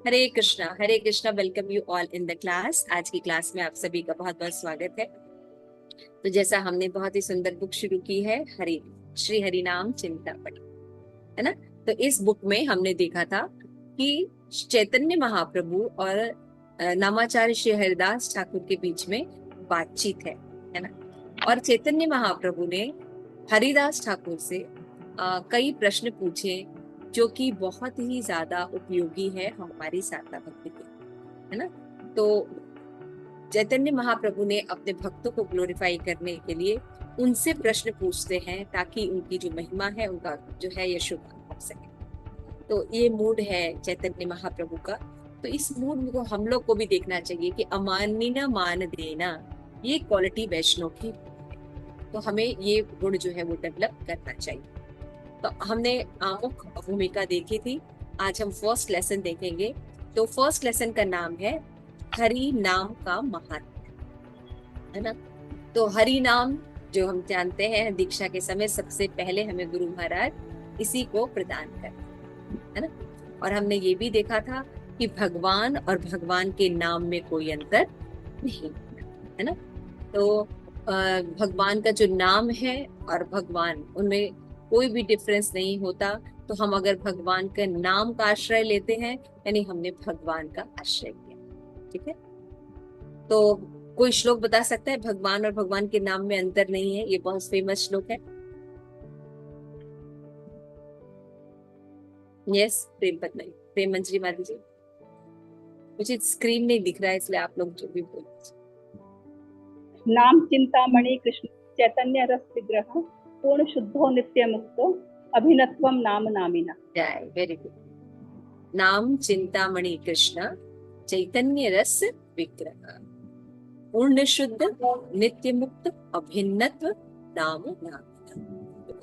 Hare Krishna. Welcome you all in the class. आज की class में आप सभी का बहुत बहुत स्वागत है। तो जैसा हमने बहुत ही सुंदर बुक शुरू की है, हरि श्री हरि नाम चिंतामणि, है ना। तो इस बुक में हमने देखा था कि चैतन्य महाप्रभु और नामाचार्य श्री हरिदास ठाकुर के बीच में बातचीत है ना। और चैतन्य महाप्रभु ने हरिदास ठाकुर से कई प्रश्न पूछे जो कि बहुत ही ज्यादा उपयोगी है हमारी साधना भक्ति के, है ना। तो चैतन्य महाप्रभु ने अपने भक्तों को ग्लोरीफाई करने के लिए उनसे प्रश्न पूछते हैं ताकि उनकी जो महिमा है, उनका जो है यशोगान हो सके। तो ये मूड है चैतन्य महाप्रभु का। तो इस मूड को हम लोग को भी देखना चाहिए कि अमानिना मान देना, ये क्वालिटी वैष्णव की। तो हमें ये गुण जो है वो डेवलप करना चाहिए। तो हमने आमुख भूमिका देखी थी। आज हम फर्स्ट लेसन देखेंगे। तो फर्स्ट लेसन का नाम है हरि नाम का महात्म्य, है ना। तो हरि नाम जो हम जानते हैं, दीक्षा के समय सबसे पहले हमें गुरु महाराज इसी को प्रदान करते, है ना। और हमने ये भी देखा था कि भगवान और भगवान के नाम में कोई अंतर नहीं, है ना। तो भगवान का जो नाम है और भगवान, उनमें कोई भी डिफरेंस नहीं होता। तो हम अगर भगवान के नाम का आश्रय लेते हैं, यानी हमने भगवान का आश्रय लिया, ठीक है। तो कोई श्लोक बता सकता है भगवान और भगवान के नाम में अंतर नहीं है? ये बहुत फेमस श्लोक है। यस, प्रेम पत्नी, प्रेम मंजरी माता जी। मुझे स्क्रीन नहीं दिख रहा है, इसलिए आप लोग जो भी बोल। नाम चिंतामणि कृष्ण चैतन्य रस विग्रह पूर्ण शुद्धो नित्य मुक्तो अभिनत्वम नाम नामिना। Very good. नाम चिंतामणि कृष्ण चैतन्य रस विग्रह पूर्ण शुद्ध नित्य मुक्त अभिन्नत्व नाम नाम।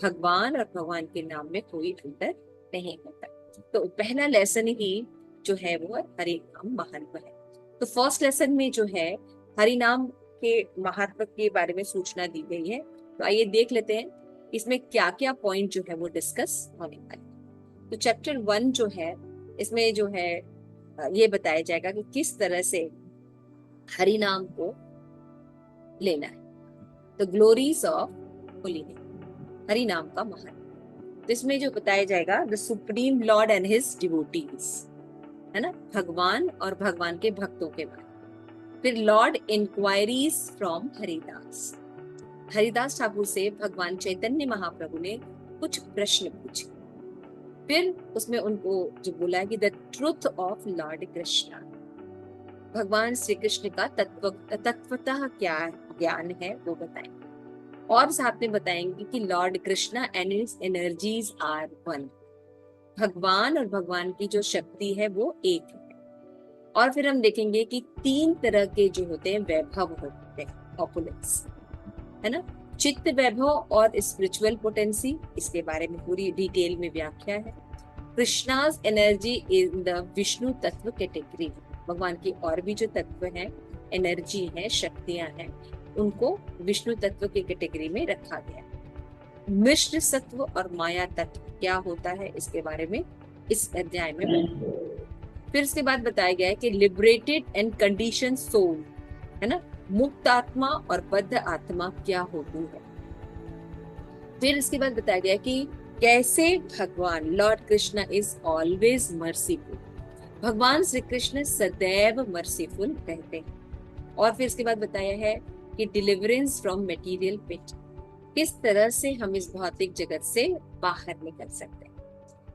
भगवान और भगवान के नाम में कोई अंतर नहीं होता। तो पहला लेसन ही जो है वो हरि नाम महात्म्य है। तो फर्स्ट लेसन में जो है हरि नाम के महात्म्य के बारे में सूचना दी गई है। तो आइए देख लेते हैं इसमें क्या क्या पॉइंट जो है वो डिस्कस होने वाले। तो चैप्टर 1 जो है, इसमें जो है ये बताया जाएगा कि किस तरह से हरि नाम को लेना है। The glories of holy name, Hari नाम का महात्म्य। तो इसमें जो बताया जाएगा the supreme lord and his devotees, है ना, भगवान और भगवान के भक्तों के बारे में। फिर lord inquiries from Haridas, Haridas Thakur से भगवान चैतन्य महाप्रभु ने कुछ प्रश्न पूछे। फिर उसमें उनको जो बोला है कि the truth of Lord Krishna, भगवान श्री कृष्ण का तत्वतः क्या ज्ञान है वो बताएंगे। और साथ में बताएंगे कि lord Krishna and his energies are one, भगवान और भगवान की जो शक्ति है वो एक है। और फिर हम देखेंगे कि 3 तरह के जो होते हैं वैभव होते हैं, ऑपुलेंस, है ना। चित्त वैभव और स्पिरिचुअल पोटेंसी, इसके बारे में पूरी डिटेल में व्याख्या है। Krishna's energy in the Vishnu तत्व कैटेगरी, भगवान की और भी जो तत्व हैं, एनर्जी है, शक्तियां हैं, उनको विष्णु तत्व की कैटेगरी में रखा गया। मिश्र सत्व और माया तत्व क्या होता है, इसके बारे में इस अध्याय में फिर इसके बाद बताया गया है कि लिबरेटेड एंड कंडीशन सोल, है ना, मुक्त आत्मा और बद्ध आत्मा क्या होती है। फिर इसके बाद बताया गया कि कैसे भगवान Lord Krishna is always merciful, भगवान श्री कृष्ण सदैव मर्सीफुल रहते हैं। और फिर इसके बाद बताया है कि डिलीवरेंस फ्रॉम मटेरियल पिट, किस तरह से हम इस भौतिक जगत से बाहर निकल सकते हैं।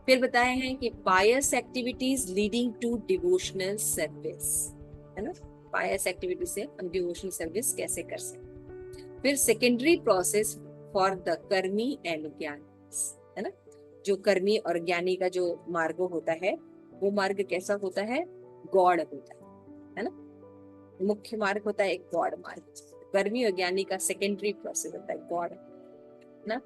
फिर बताया है कि pious activities leading to devotional service, है ना, पायस एक्टिविटी से हम डिवोशनल सर्विस कैसे कर सकते। फिर सेकेंडरी प्रोसेस फॉर द कर्मी एंड ज्ञान, है ना, जो कर्मी और ज्ञानी का जो मार्ग होता है वो मार्ग कैसा होता है, गॉड होता है ना। मुख्य मार्ग होता है एक गॉड मार्ग, कर्मी और ज्ञानी का सेकेंडरी प्रोसेस होता है गॉड, ना।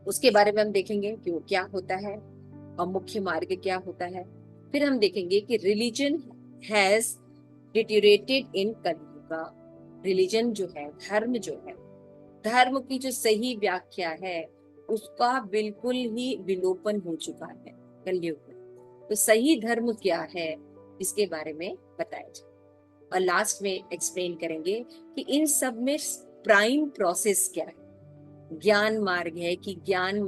उसके बारे में हम देखेंगे कि वो क्या होता है और मुख्य मार्ग क्या होता है। फिर हम देखेंगे कि religion has deteriorated in Kaliyuga, religion जो है, धर्म जो है, धर्म की जो सही व्याख्या है उसका बिल्कुल ही विलोपन हो चुका है कलयुग में। तो सही धर्म क्या है, इसके बारे में बताया जाए। और लास्ट में एक्सप्लेन करेंगे कि इन सब में प्राइम प्रोसेस क्या है, ज्ञान मार्ग है कि ज्ञान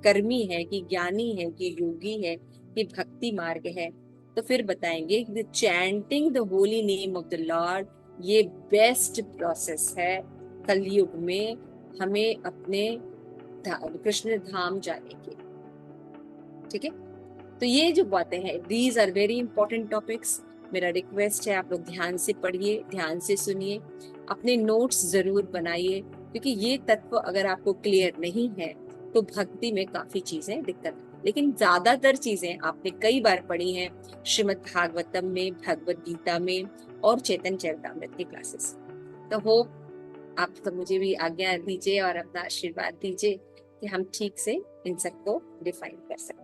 कर्मी है कि ज्ञानी है कि योगी है कि भक्ति मार्ग है। तो फिर बताएंगे कि chanting the holy name of the Lord ये बेस्ट प्रोसेस है कलयुग में हमें अपने कृष्ण धाम जाने के। ठीक है, तो ये जो बातें हैं these are very important topics. मेरा रिक्वेस्ट है आप लोग ध्यान से पढ़िए, ध्यान से सुनिए, अपने नोट्स जरूर बनाइए, क्योंकि ये तत्व अगर आपको क्लियर नहीं है तो भक्ति में काफी चीजें दिक्कत। लेकिन ज्यादातर चीजें आपने कई बार पढ़ी हैं श्रीमद् भागवतम में, भगवत गीता में और चैतन्य चरितामृत की क्लासेस। तो होप आप तो मुझे भी आज्ञा दीजिए और अपना आशीर्वाद दीजिए कि हम ठीक से इन सबको डिफाइन कर सकें।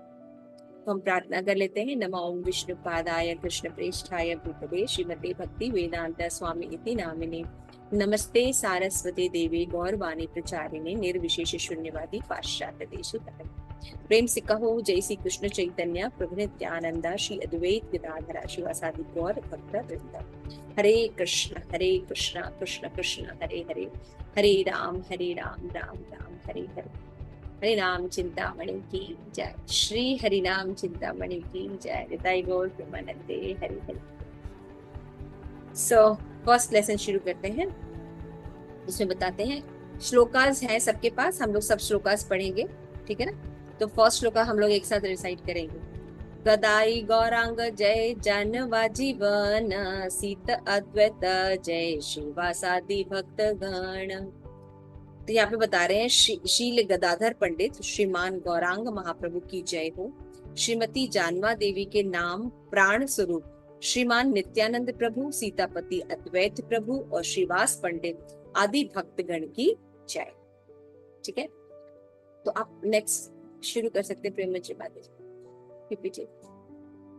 तो हम प्रार्थना कर लेते हैं। नमो ओम विष्णु पादाय कृष्ण प्रेष्ठाय भूतले श्रीमते भक्ति वेदांत स्वामी इति नामिने नमस्ते सारस्वती देवी गौरवाणी प्रचारिणे निर्विशेष शून्यवादी पाश्चात्य देशोत्तरे। प्रेम से कहो जय श्री कृष्ण चैतन्य प्रभु नित्यानंदा श्री अद्वैत गदाधर शिवासादि गौर भक्त वृंद। हरे कृष्ण कृष्ण कृष्ण हरे हरे, हरे राम राम राम हरे हरे। हरे नाम चिंतामणि की जय, श्री हरि नाम चिंतामणि की जय, निताई गौर प्रेमानंदे Hari Hari. So first lesson शुरू करते हैं। इसमें बताते हैं श्लोकास हैं सबके पास, हम लोग सब श्लोकास पढ़ेंगे, ठीक है ना। तो फर्स्ट श्लोका हम लोग एक साथ रिसाइट करेंगे। गदाई गौरांग जय जानवा जीवन, सीत अद्वैत जय शिवासादि भक्त गण। तो यहाँ पे बता रहे हैं शील गदाधर पंडित श्रीमान गौरांग महाप्रभु की जय हो, श्रीमती जानवा देवी के नाम प्राण स्वरूप श्रीमान नित्यानंद प्रभु, सीतापति अद्वैत प्रभु और श्रीवास पंडित आदि भक्तगण की जय। ठीक है, तो आप नेक्स्ट शुरू कर सकते हैं। प्रेम जी बातें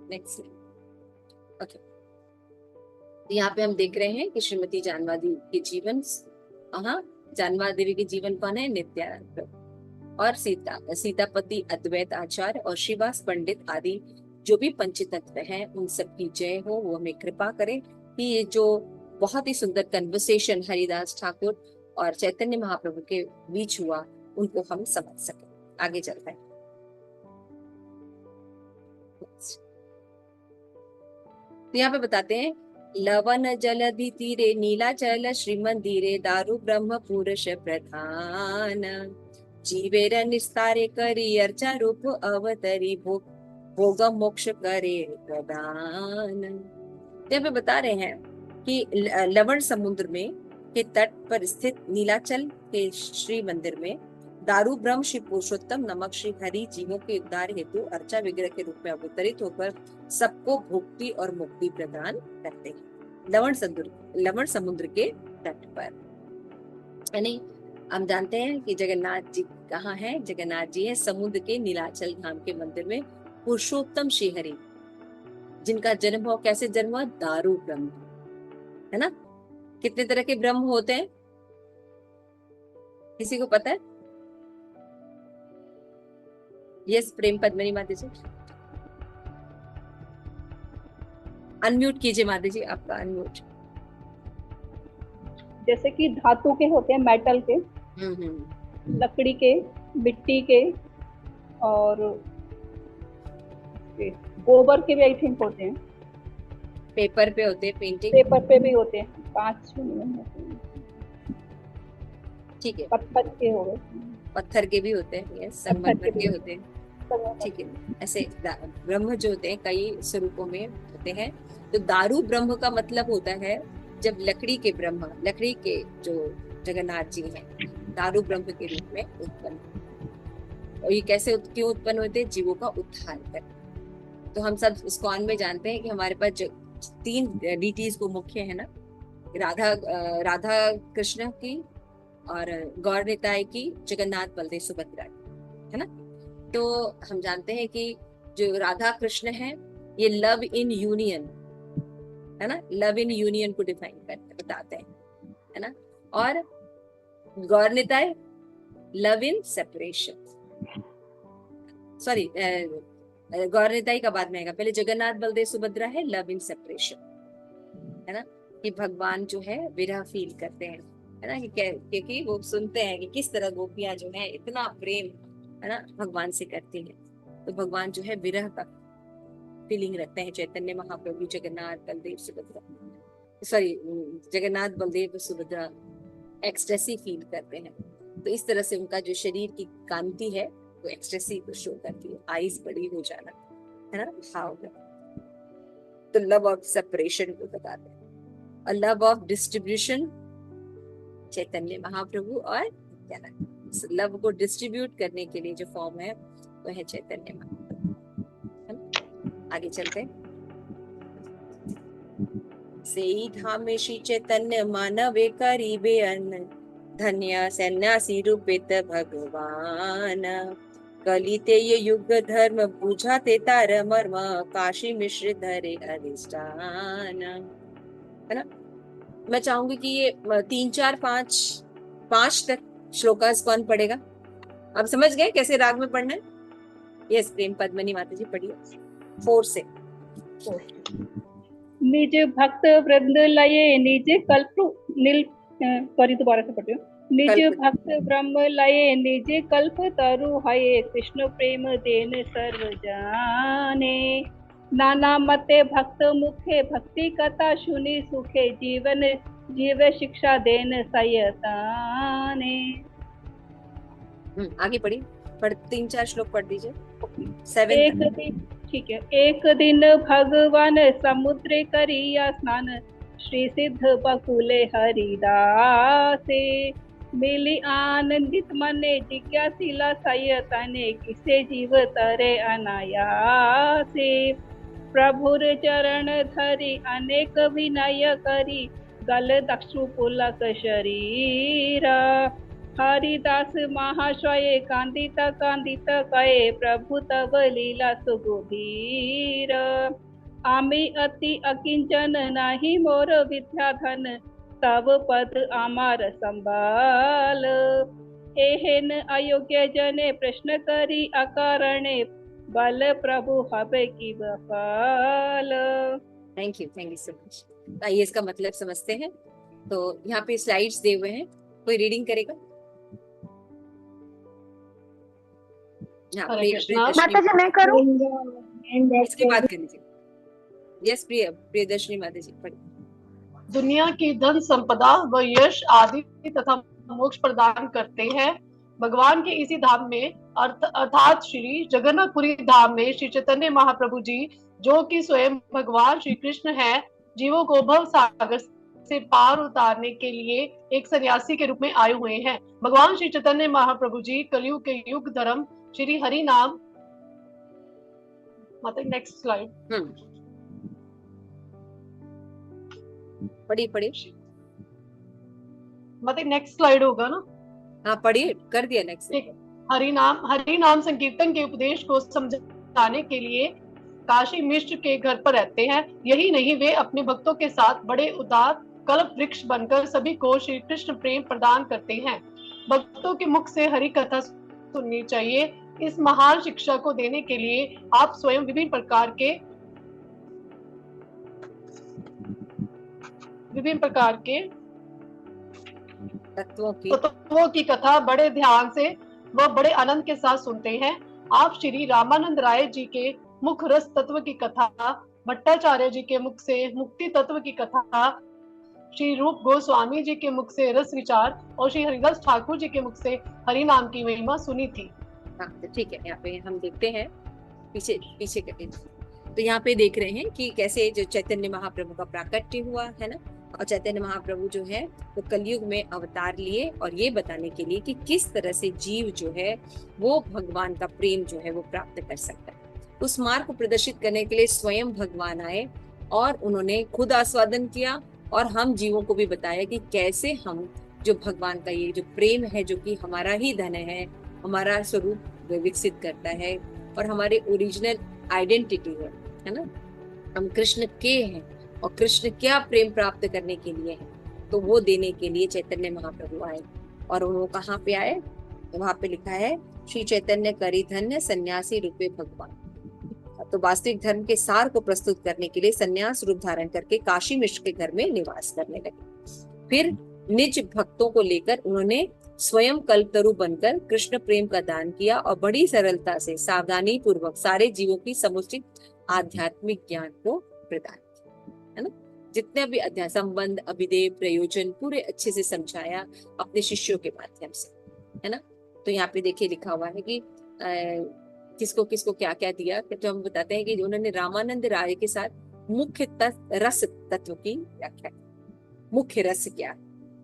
नेक्स्ट। ओके, यहाँ पे हम देख रहे हैं कि श्रीमती जानवा देवी के जीवन, जानवा देवी के जीवन कौन है? नित्यानंद प्रभु और सीतापति अद्वैत आचार्य और श्रीवास पंडित आदि जो भी पंचतत्व हैं उन सब की जय हो। वो हमें कृपा करे कि ये जो बहुत ही सुंदर कन्वर्सेशन हरिदास ठाकुर और चैतन्य महाप्रभु के बीच हुआ उनको हम समझ सके। आगे चलते हैं। तो यहाँ पे बताते हैं लवन जलधि तीरे नीलाचल श्रीमंदिरे दारु ब्रह्म पुरुष प्रधान, जीवेर निस्तारे करी अर्चा रूप अवतरी भोग मोक्ष करे प्रदान। यहाँ पे बता रहे हैं कि लवण समुद्र में के तट पर स्थित नीलाचल के श्री मंदिर में दारू ब्रह्म श्री पुरुषोत्तम नमक श्री हरि जीवों के उद्धार हेतु अर्चा विग्रह के रूप में अवतरित होकर सबको भुक्ति और मुक्ति प्रदान करते हैं लवण समुद्र के तट पर। यानी हम जानते हैं कि जगन्नाथ जी कहाँ है? जगन्नाथ जी है समुद्र के नीलाचल धाम के मंदिर में पुरुषोत्तम श्री हरि, जिनका जन्म हो, कैसे जन्म हुआ? दारू ब्रह्म, है ना। कितने तरह के ब्रह्म होते हैं, किसी को पता है? यस, प्रेम पद्मनी माता जी अनम्यूट कीजिए। माता जी आपका अनम्यूट। जैसे कि धातु के होते हैं, मेटल के, लकड़ी के, मिट्टी के, और गोबर के भी आई थिंक होते हैं, पेपर पे होते हैं, पेंटिंग पेपर पे भी होते हैं, कांच होते हैं, ठीक है, पत्थर के हो गए, पत्थर के भी होते हैं, यस, संगमरमर के होते हैं, ठीक है। ऐसे ब्रह्म जो होते हैं कई स्वरूपों में होते हैं। तो दारू ब्रह्म का मतलब होता है जब लकड़ी के ब्रह्म, लकड़ी के जो जगन्नाथ जी हैं, दारू ब्रह्म के रूप में उत्पन्न। और ये कैसे क्यों उत्पन्न होते हैं? जीवों का उद्धार कर। तो हम सब इस्कॉन में जानते हैं कि हमारे पास 3 डीटीज को मुख्य है ना, राधा कृष्ण की और गौर निताय की, जगन्नाथ बलदेव सुभद्रा, है ना। तो हम जानते हैं कि जो राधा कृष्ण है ये लव इन यूनियन, है ना, लव इन यूनियन को डिफाइन करते बताते हैं, है ना। और Gaur Nitai love in separation, sorry Gaur Nitai का बाद में आएगा, पहले जगन्नाथ बलदेव सुभद्रा है लव इन सेपरेशन, है ना, कि भगवान जो है विरह फील करते हैं, है ना, क्योंकि वो सुनते हैं कि किस तरह गोपियां जो है इतना प्रेम, है ना, भगवान से करती हैं, तो भगवान जो है विरह का फीलिंग रखते हैं। Chaitanya Mahaprabhu Jagannath Baladev Subhadra, sorry, Jagannath Baladev Subhadra ecstasy feel करते हैं, तो इस तरह से उनका जो शरीर की कांति है वो एक्सटेसी को शो करती है, आईज बड़ी हो जाना, है ना, भाव में। तो लव ऑफ सेपरेशन को बताते हैं, और love of distribution Chaitanya Mahaprabhu और नित्यानंद, लव को डिस्ट्रीब्यूट करने के लिए जो फॉर्म है वो है चैतन्य महाप्रभु, है ना? आगे चलते हैं। सेई धाम में श्री चैतन्य मानवे करीबे अन्न, धन्य सन्यासी रूपित भगवान, कलिते ये युग धर्म बुझाते तार मर्म, काशी मिश्र धरे अधिष्ठान, है ना। मैं चाहूंगी कि ये 3 4 5 तक श्लोकास कौन पढ़ेगा? अब समझ गए कैसे राग में पढ़ना है? यस, प्रेम पद्मनी माता जी पढ़िए 4 से। निज भक्त वृंद लये निज कल्प नील सॉरी दोबारा से पढ़ती हूँ। निज भक्त ब्रह्म लये निज कल्प तरु हये, कृष्ण प्रेम देन सर्व जाने, नाना मते भक्त मुखे भक्ति कथा सुनी सुखे, जीवन जीव शिक्षा देन सयताने। आगे पढ़िए, 3 4 श्लोक पढ़ दीजिए 7। ठीक है। एक दिन भगवान समुद्र करिया स्नान, श्री सिद्ध बकुले हरिदासे, मिली आनंदित मने जिज्ञासिला सयतने, किसे जीव तरे अनायासे, प्रभुर चरण धरी अनेक विनय करी, गल दक्षु पुलक शरीरा, हरिदास महाशय कांदित कांदित कहे, प्रभु तब लीला सुगुधीर, आमी अति अकिंचन नाही मोर विद्याधन, तब पद आमार संभाल, एहेन अयोग्य जने प्रश्न करी अकारणे, बल प्रभु हबे की बफाल। Thank you so much. आइए इसका मतलब समझते हैं। तो यहाँ पे स्लाइड्स दिए हुए हैं, कोई रीडिंग करेगा? माता जी मैं करूं? इसके बाद कर लीजिए। यस, प्रियदर्शनी माता जी पढ़िए। दुनिया की धन संपदा व यश आदि तथा मोक्ष प्रदान करते हैं भगवान के इसी धाम में, अर्थात श्री जगन्नाथपुरी धाम में श्री चैतन्य महाप्रभु जी, जो कि स्वयं भगवान श्री कृष्ण हैं, जीवों को भव सागर से पार उतारने के लिए एक सन्यासी के रूप में आए हुए हैं। भगवान श्री चैतन्य महाप्रभु जी कलयुग के युग धर्म श्री हरि नाम, मतलब नेक्स्ट स्लाइड पढ़िए मतलब नेक्स्ट स्लाइड होगा ना? हाँ पढ़िए, कर दिया नेक्स्ट। हरि नाम संकीर्तन के उपदेश को समझाने के लिए काशी मिश्र के घर पर रहते हैं। यही नहीं, वे अपने भक्तों के साथ बड़े उदार कल्प वृक्ष बनकर सभी को श्री कृष्ण प्रेम प्रदान करते हैं। भक्तों के मुख से हरि कथा सुननी चाहिए। इस महान शिक्षा को देने के लिए आप स्वयं विभिन्न प्रकार के तत्वों की कथा बड़े ध्यान से व बड़े आनंद के साथ सुनते हैं। आप श्री रामानंद राय जी के मुख रस तत्व की कथा, भट्टाचार्य जी के मुख से मुक्ति तत्व की कथा, श्री रूप गोस्वामी जी के मुख से रस विचार और श्री हरिदास ठाकुर जी के मुख से हरि नाम की महिमा सुनी थी। हाँ ठीक है, यहाँ पे हम देखते हैं पीछे करके। तो यहाँ पे देख रहे हैं कि कैसे जो चैतन्य महाप्रभु का प्राकट्य हुआ है ना, और चैतन्य महाप्रभु जो है वो कलयुग में अवतार लिए, और ये बताने के लिए कि किस तरह से जीव जो है वो भगवान का प्रेम जो है वो प्राप्त कर सकता है। उस मार्ग को प्रदर्शित करने के लिए स्वयं भगवान आए और उन्होंने खुद आस्वादन किया, और हम जीवों को भी बताया कि कैसे हम जो भगवान का ये जो प्रेम है, जो कि हमारा ही धन है, हमारा स्वरूप विकसित करता है और हमारे ओरिजिनल आइडेंटिटी है ना, हम कृष्ण के हैं और कृष्ण क्या प्रेम प्राप्त करने के लिए है, तो वो देने के लिए चैतन्य महाप्रभु आए। और वो कहाँ पे आए? वहां पे लिखा है श्री चैतन्य करी धन्य सन्यासी रूपे भगवान। तो वास्तविक धर्म के सार को प्रस्तुत करने के लिए संन्यास रूप धारण करके काशी मिश्र के घर में निवास करने लगे। फिर निज भक्तों को लेकर उन्होंने स्वयं कल्पतरु बनकर कृष्ण प्रेम का दान किया और बड़ी सरलता से सावधानी पूर्वक सारे जीवों की समुचित आध्यात्मिक ज्ञान को प्रदान किया, है ना। जितने भी अध्याय, संबंध, अभिदेय, प्रयोजन पूरे अच्छे से समझाया अपने शिष्यों के माध्यम से, है ना। तो यहाँ पे देखिए लिखा हुआ है कि किसको किसको क्या क्या दिया। तो हम बताते हैं कि उन्होंने रामानंद राय के साथ मुख्य रस तत्व की व्याख्या की। मुख्य रस क्या,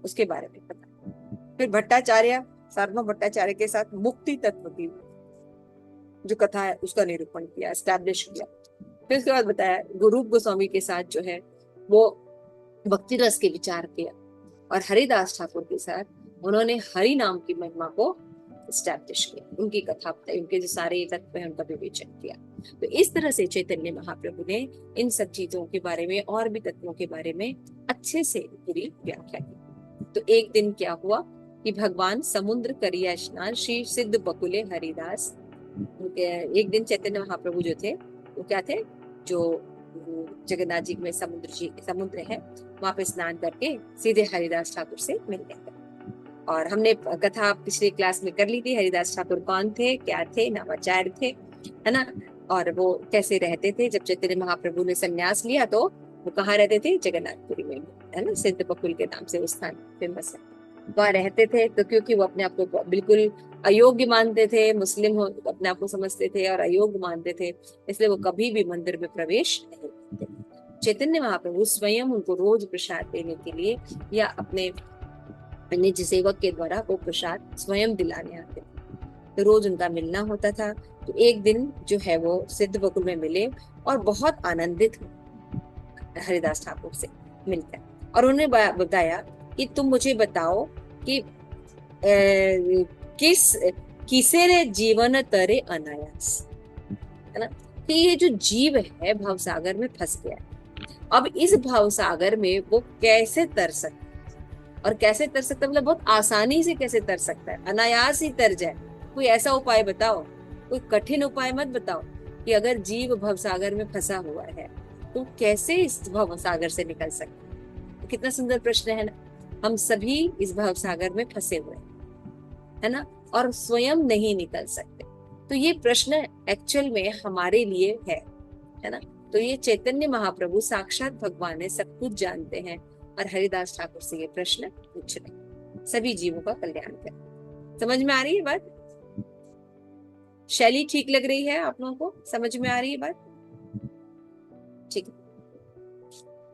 उसके बारे में पता। फिर भट्टाचार्य, सार्वभौम भट्टाचार्य के साथ मुक्ति तत्व की जो कथा है उसका निरूपण किया, एस्टैब्लिश किया। फिर उसके बाद बताया गुरु गोस्वामी के साथ जो है वो भक्ति रस के विचार किया, और हरिदास ठाकुर के साथ उन्होंने हरि नाम की महिमा को एस्टैब्लिश किया, उनकी कथा बताई, उनके जो सारे तत्व हैं उनका विवेचन किया। तो इस तरह से चैतन्य महाप्रभु ने इन सब चीजों के बारे में और भी तत्वों के बारे में अच्छे से पूरी व्याख्या की। तो एक दिन क्या हुआ कि भगवान समुद्र करिया स्नान श्री सिद्ध बकुले हरिदास, एक दिन चैतन्य महाप्रभु जो थे वो क्या थे, जो जगन्नाथ जी में समुद्र है वहां पे स्नान करके सीधे हरिदास ठाकुर से मिल गए। और हमने कथा पिछले क्लास में कर ली थी, हरिदास ठाकुर कौन थे, क्या थे, नामाचार्य थे, है ना, और वो कैसे रहते थे। जब चैतन्य महाप्रभु ने संन्यास लिया तो वो कहाँ रहते थे, जगन्नाथपुरी में, है ना, सिद्ध बकुल के नाम से वो स्थान फेमस है, वहाँ रहते थे। तो क्योंकि वो अपने आप को बिल्कुल अयोग्य मानते थे, मुस्लिम अपने आप को समझते थे और अयोग्य मानते थे, इसलिए वो कभी भी मंदिर में प्रवेश नहीं करते। चैतन्य महाप्रभु स्वयं उनको रोज प्रसाद देने के लिए या अपने निज सेवक के द्वारा वो प्रसाद स्वयं दिलाने आते थे। तो रोज उनका मिलना होता था। तो एक दिन जो है वो सिद्ध बकुल में मिले और बहुत आनंदित हुए हरिदास ठाकुर से मिलकर, और उन्होंने बताया कि तुम मुझे बताओ कि किसे रे जीवन तरे अनायास, है ना, कि ये जो जीव है भवसागर में फंस गया है, अब इस भवसागर में वो कैसे तर सकता, और कैसे तर सकता मतलब बहुत आसानी से कैसे तर सकता है, अनायास ही तर जाए। कोई ऐसा उपाय बताओ, कोई कठिन उपाय मत बताओ कि अगर जीव भवसागर में फंसा हुआ है तो कैसे इस भवसागर से निकल सकता है। कितना सुंदर प्रश्न है ना। हम सभी इस भवसागर में फंसे हुए है ना, और स्वयं नहीं निकल सकते। तो ये प्रश्न एक्चुअल में हमारे लिए है ना। तो ये चैतन्य महाप्रभु साक्षात भगवान है, सब कुछ जानते हैं, और हरिदास ठाकुर से ये प्रश्न पूछ रहे, सभी जीवों का कल्याण कर। समझ में आ रही है बात? शैली ठीक लग रही है आप लोगों को? समझ में आ रही है बात? ठीक है।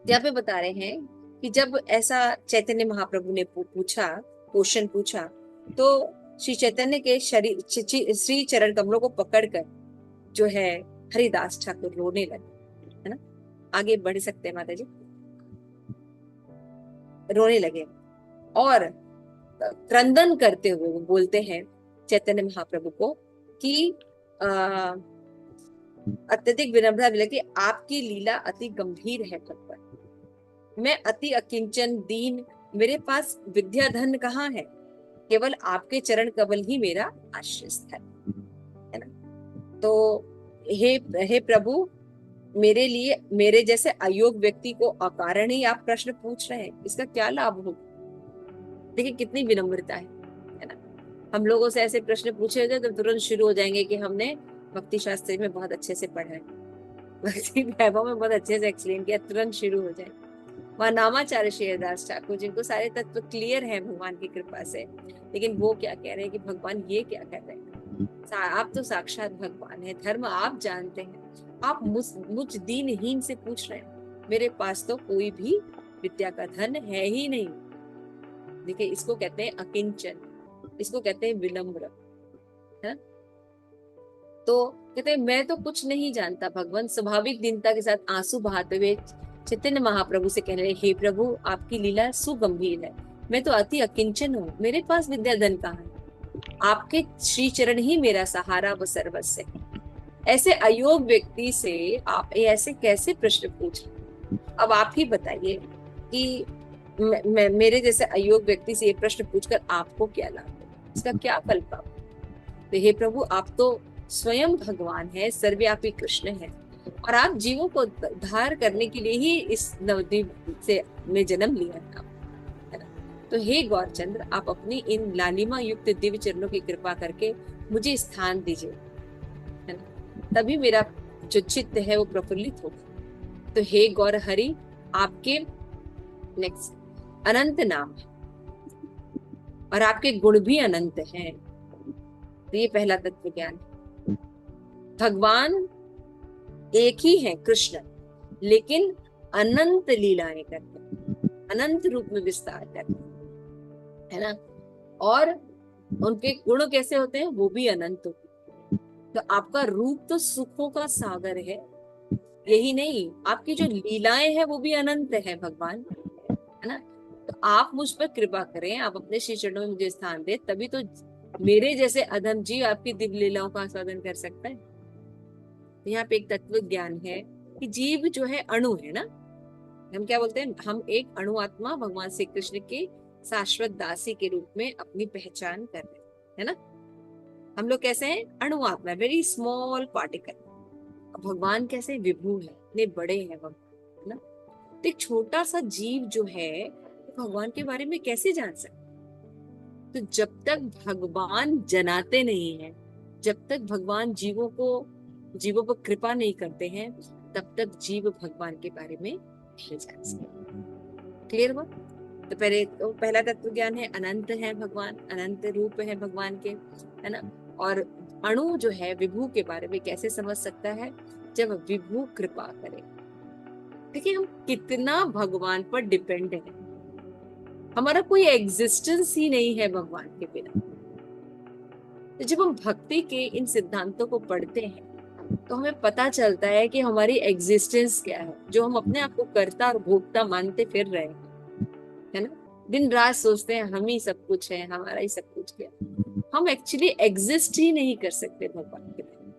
यहाँ पे बता रहे हैं कि जब ऐसा चैतन्य महाप्रभु ने पूछा, क्वेश्चन पूछा, तो श्री चैतन्य के शरीर श्री चरण कमलों को पकड़कर जो है हरिदास ठाकुर रोने लगे, है ना। आगे बढ़ सकते हैं माता जी। रोने लगे और क्रंदन करते हुए वो बोलते हैं चैतन्य महाप्रभु को कि अत्यधिक विनम्रता मिले कि आपकी लीला अति गंभीर है भगवान, मैं अति अकिंचन दीन, मेरे पास विद्या धन कहाँ है, केवल आपके चरण कमल ही मेरा आश्रय है ना। तो हे प्रभु, मेरे लिए मेरे जैसे अयोग्य व्यक्ति को अकारण ही आप प्रश्न पूछ रहे हैं, इसका क्या लाभ होगा। देखिए कितनी विनम्रता है ना। हम लोगों से ऐसे प्रश्न पूछे जाए तो तुरंत शुरू हो जाएंगे कि हमने भक्ति शास्त्र में बहुत अच्छे से पढ़ा है, भक्ति वैभव में बहुत अच्छे से एक्सप्लेन किया, तुरंत शुरू हो जाए। वहाँ नामाचार्य श्री हरिदास ठाकुर जिनको सारे तत्व क्लियर है भगवान की कृपा से, लेकिन वो क्या कह रहे हैं कि भगवान ये क्या कह रहे हैं, आप तो साक्षात भगवान है, धर्म आप जानते हैं, आप मुझ दीनहीन से पूछ रहे हैं, मेरे पास तो कोई भी विद्या का धन है ही नहीं। देखिए इसको कहते हैं अकिंचन, इसको कहते हैं विनम्र, है। तो कहते हैं मैं तो कुछ नहीं जानता। भगवान स्वाभाविक दीनता के साथ आंसू बहाते हुए चैतन्य महाप्रभु से कहने लगे, हे प्रभु आपकी लीला सुगंभीर है, मैं तो अति अकिंचन हूँ, मेरे पास विद्या धन कहाँ है, आपके श्री चरण ही मेरा सहारा व सर्वस्व है। ऐसे अयोग्य व्यक्ति से आप ऐसे कैसे प्रश्न पूछ रहे? अब आप ही बताइए कि मेरे जैसे अयोग्य व्यक्ति से ये प्रश्न पूछकर आपको क्या लाभ है, इसका क्या फल पाओ। तो हे प्रभु आप तो स्वयं भगवान है, सर्वव्यापी कृष्ण है, और आप जीवों को उद्धार करने के लिए ही इस नवद्वीप से में जन्म लिया था, है ना? तो हे गौरचंद्र, आप अपनी इन लालिमा युक्त दिव्य चरणों की कृपा करके मुझे स्थान दीजिए, है ना? तभी मेरा जो चित्त है वो प्रफुल्लित होगा। तो हे गौर हरि, आपके नेक्स्ट अनंत नाम है और आपके गुण भी अनंत हैं। तो ये पहला तत्व ज्ञान है। भगवान एक ही है कृष्ण, लेकिन अनंत लीलाएं करते हैं, अनंत रूप में विस्तार करते हैं, है ना? और उनके गुण कैसे होते हैं, वो भी अनंत होते हैं। तो आपका रूप तो सुखों का सागर है, यही नहीं, आपकी जो लीलाएं हैं वो भी अनंत है भगवान, है ना? तो आप मुझ पर कृपा करें, आप अपने श्री चरणों में मुझे स्थान दे, तभी तो मेरे जैसे अधम जीव आपकी दिव्य लीलाओं का आस्वादन कर सकता है। तो यहाँ पे एक तत्व ज्ञान है कि जीव जो है अणु है ना, हम क्या बोलते हैं, हम एक अणु आत्मा भगवान श्री कृष्ण के शाश्वत दासी के रूप में अपनी पहचान कर रहे हैं, है ना? हम लोग कैसे हैं, अणु आत्मा, वेरी स्मॉल पार्टिकल। भगवान कैसे विभू है, इतने बड़े हैं भगवान, है ना? तो एक छोटा सा जीव जो है भगवान के बारे में कैसे जान सकते? तो जब तक भगवान जनाते नहीं है, जब तक भगवान जीवों पर कृपा नहीं करते हैं, तब तक जीव भगवान के बारे में नहीं जान सकते। क्लियर हुआ? तो पहला तत्व ज्ञान है, अनंत है भगवान, अनंत रूप है भगवान के, है ना? और अणु जो है विभू के बारे में कैसे समझ सकता है, जब विभू कृपा करे। देखिए हम कितना भगवान पर डिपेंड है, हमारा कोई एग्जिस्टेंस ही नहीं है भगवान के बिना। तो जब हम भक्ति के इन सिद्धांतों को पढ़ते हैं तो हमें पता चलता है कि हमारी एग्जिस्टेंस क्या है, जो हम अपने आप को कर्ता और भोक्ता मानते फिर रहे हैं, है ना? दिन रात सोचते हैं हम ही सब कुछ है, हमारा ही सब कुछ है। हम एक्चुअली एग्जिस्ट ही नहीं कर सकते भगवान के बिना।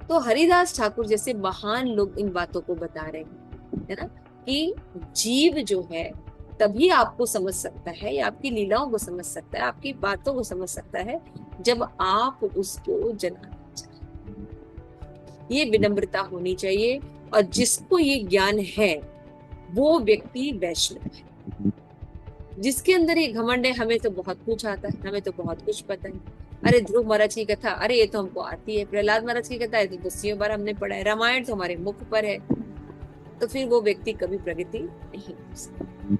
तो हरिदास ठाकुर जैसे महान लोग इन बातों को बता रहे हैं, है ना, कि जीव जो है तभी आपको समझ सकता है या आपकी लीलाओं को समझ सकता है, आपकी बातों को समझ सकता है, जब आप उसको जाना चाहिए। ये विनम्रता होनी चाहिए, और जिसको ये ज्ञान है वो व्यक्ति वैष्णव है। जिसके अंदर ये घमंड है, हमें तो बहुत कुछ आता है, हमें तो बहुत कुछ पता है, अरे ध्रुव महाराज की कथा, अरे ये तो हमको आती है, प्रहलाद महाराज की कथा है तो 10 बार हमने पढ़ा है, रामायण तो हमारे मुख पर है, तो फिर वो व्यक्ति कभी प्रगति नहीं कर सकता।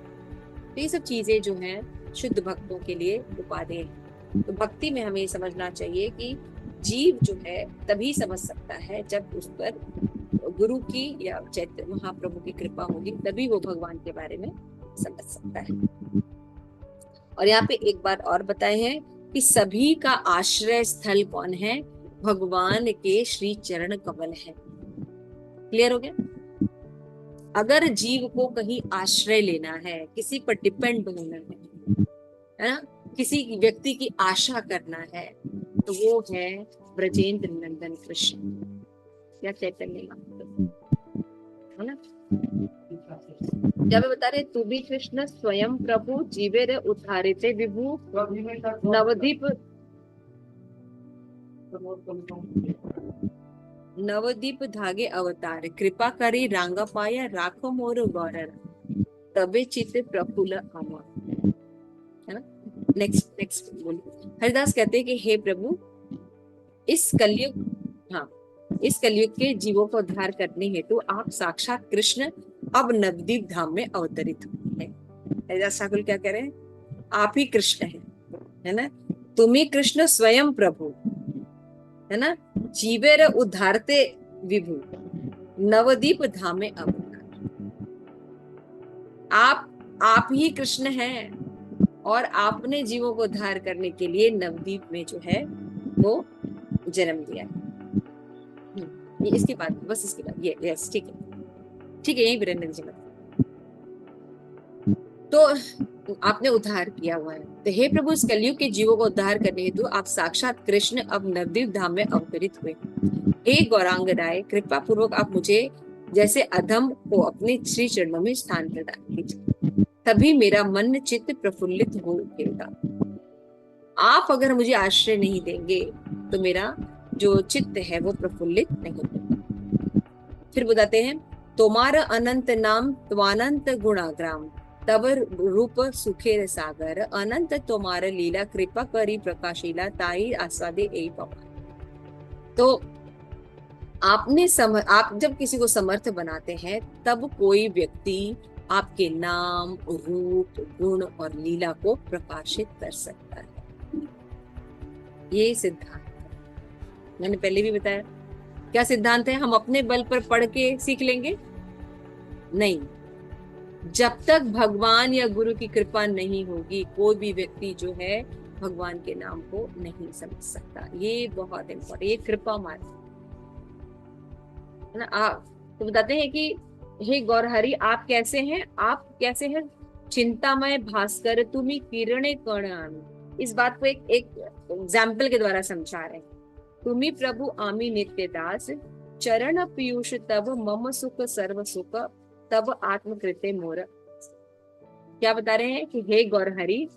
तो ये सब चीजें जो हैं शुद्ध भक्तों के लिए उपादेय हैं। तो भक्ति में हमें समझना चाहिए कि जीव जो है तभी समझ सकता है जब उस पर गुरु की या चैतन्य महाप्रभु की कृपा होगी, तभी वो भगवान के बारे में समझ सकता है। और यहाँ पे एक बात और बताए हैं कि सभी का आश्रय स्थल कौन है, भगवान के श्री चरण कमल है। क्लियर हो गया? अगर जीव को कहीं आश्रय लेना है, किसी पर डिपेंड होना है ना, किसी व्यक्ति की आशा करना है, तो वो है ब्रजेंद्र नंदन कृष्ण या चैतन्य महाप्रभु, है ना? जब बता रहे तू भी कृष्ण स्वयं प्रभु जीवेर उद्धारिते विभु नवदीप धागे अवतार कृपा करी रांगा पाया राखो मोर गौरर तबे चित्त प्रफुल्ल आमा, है ना? नेक्स्ट बोलिए। हरिदास कहते हैं कि हे प्रभु, इस कलयुग के जीवों को उद्धार करने हेतु आप साक्षात कृष्ण अब नवदीप धाम में अवतरित हुए हैं। हरिदास ठाकुर क्या कह रहे हैं, आप ही कृष्ण है ना, तुम ही कृष्ण स्वयं प्रभु, है ना, जीवेर उद्धारते विभु नवदीप धाम में अवतार। आप ही कृष्ण हैं और आपने जीवों को उद्धार करने के लिए नवदीप में जो है वो जन्म लिया है। ये इसके बाद, बस इसके बाद ये यस, ठीक है, यही वीरेंद्र जी मतलब तो आपने उद्धार किया हुआ है। तो हे प्रभु, इस कलयुग के जीवों को उद्धार करने हेतु आप साक्षात कृष्ण अब नवदीप धाम में अवतरित हुए। हे गौरांग राय, कृपा पूर्वक आप मुझे जैसे अधम को अपने श्री चरणों में स्थान प्रदान कीजिए, तभी मेरा मन चित्त प्रफुल्लित हो उठेगा। आप अगर मुझे आश्रय नहीं देंगे तो मेरा जो चित्त है वो प्रफुल्लित नहीं होगा। फिर बताते हैं, तुम्हारा अनंत नाम त्वानंत गुणाग्राम, तब रूप सुखेर सागर, अनंत तुम्हारा लीला, कृपा करी प्रकाशिला, ताई आस्वादे ए पवन। तो आप जब किसी को समर्थ बनाते हैं, तब कोई व्यक्ति आपके नाम, रूप, गुण और लीला को प्रकाशित कर सकता है। ये सिद्धांत मैंने पहले भी बताया। क्या सिद्धांत है? हम अपने बल पर पढ़ के सीख लेंगे? नहीं, जब तक भगवान या गुरु की कृपा नहीं होगी, कोई भी व्यक्ति जो है भगवान के नाम को नहीं समझ सकता। ये बहुत इम्पोर्टेंट, ये कृपा मार्ग है ना। आप तो बताते हैं कि हे गौरहरि, आप कैसे हैं? आप कैसे हैं? चिंतामय भास्कर तुम्ही किरणे कण आमी। इस बात को एक एग्जाम्पल के द्वारा समझा रहे हैं। तुम्ही प्रभु आमी नित्य दास, चरण पीयूष तब मम सुख सर्व सुख, तब आत्मकृते मोर। क्या बता रहे हैं कि हे गौरहरि,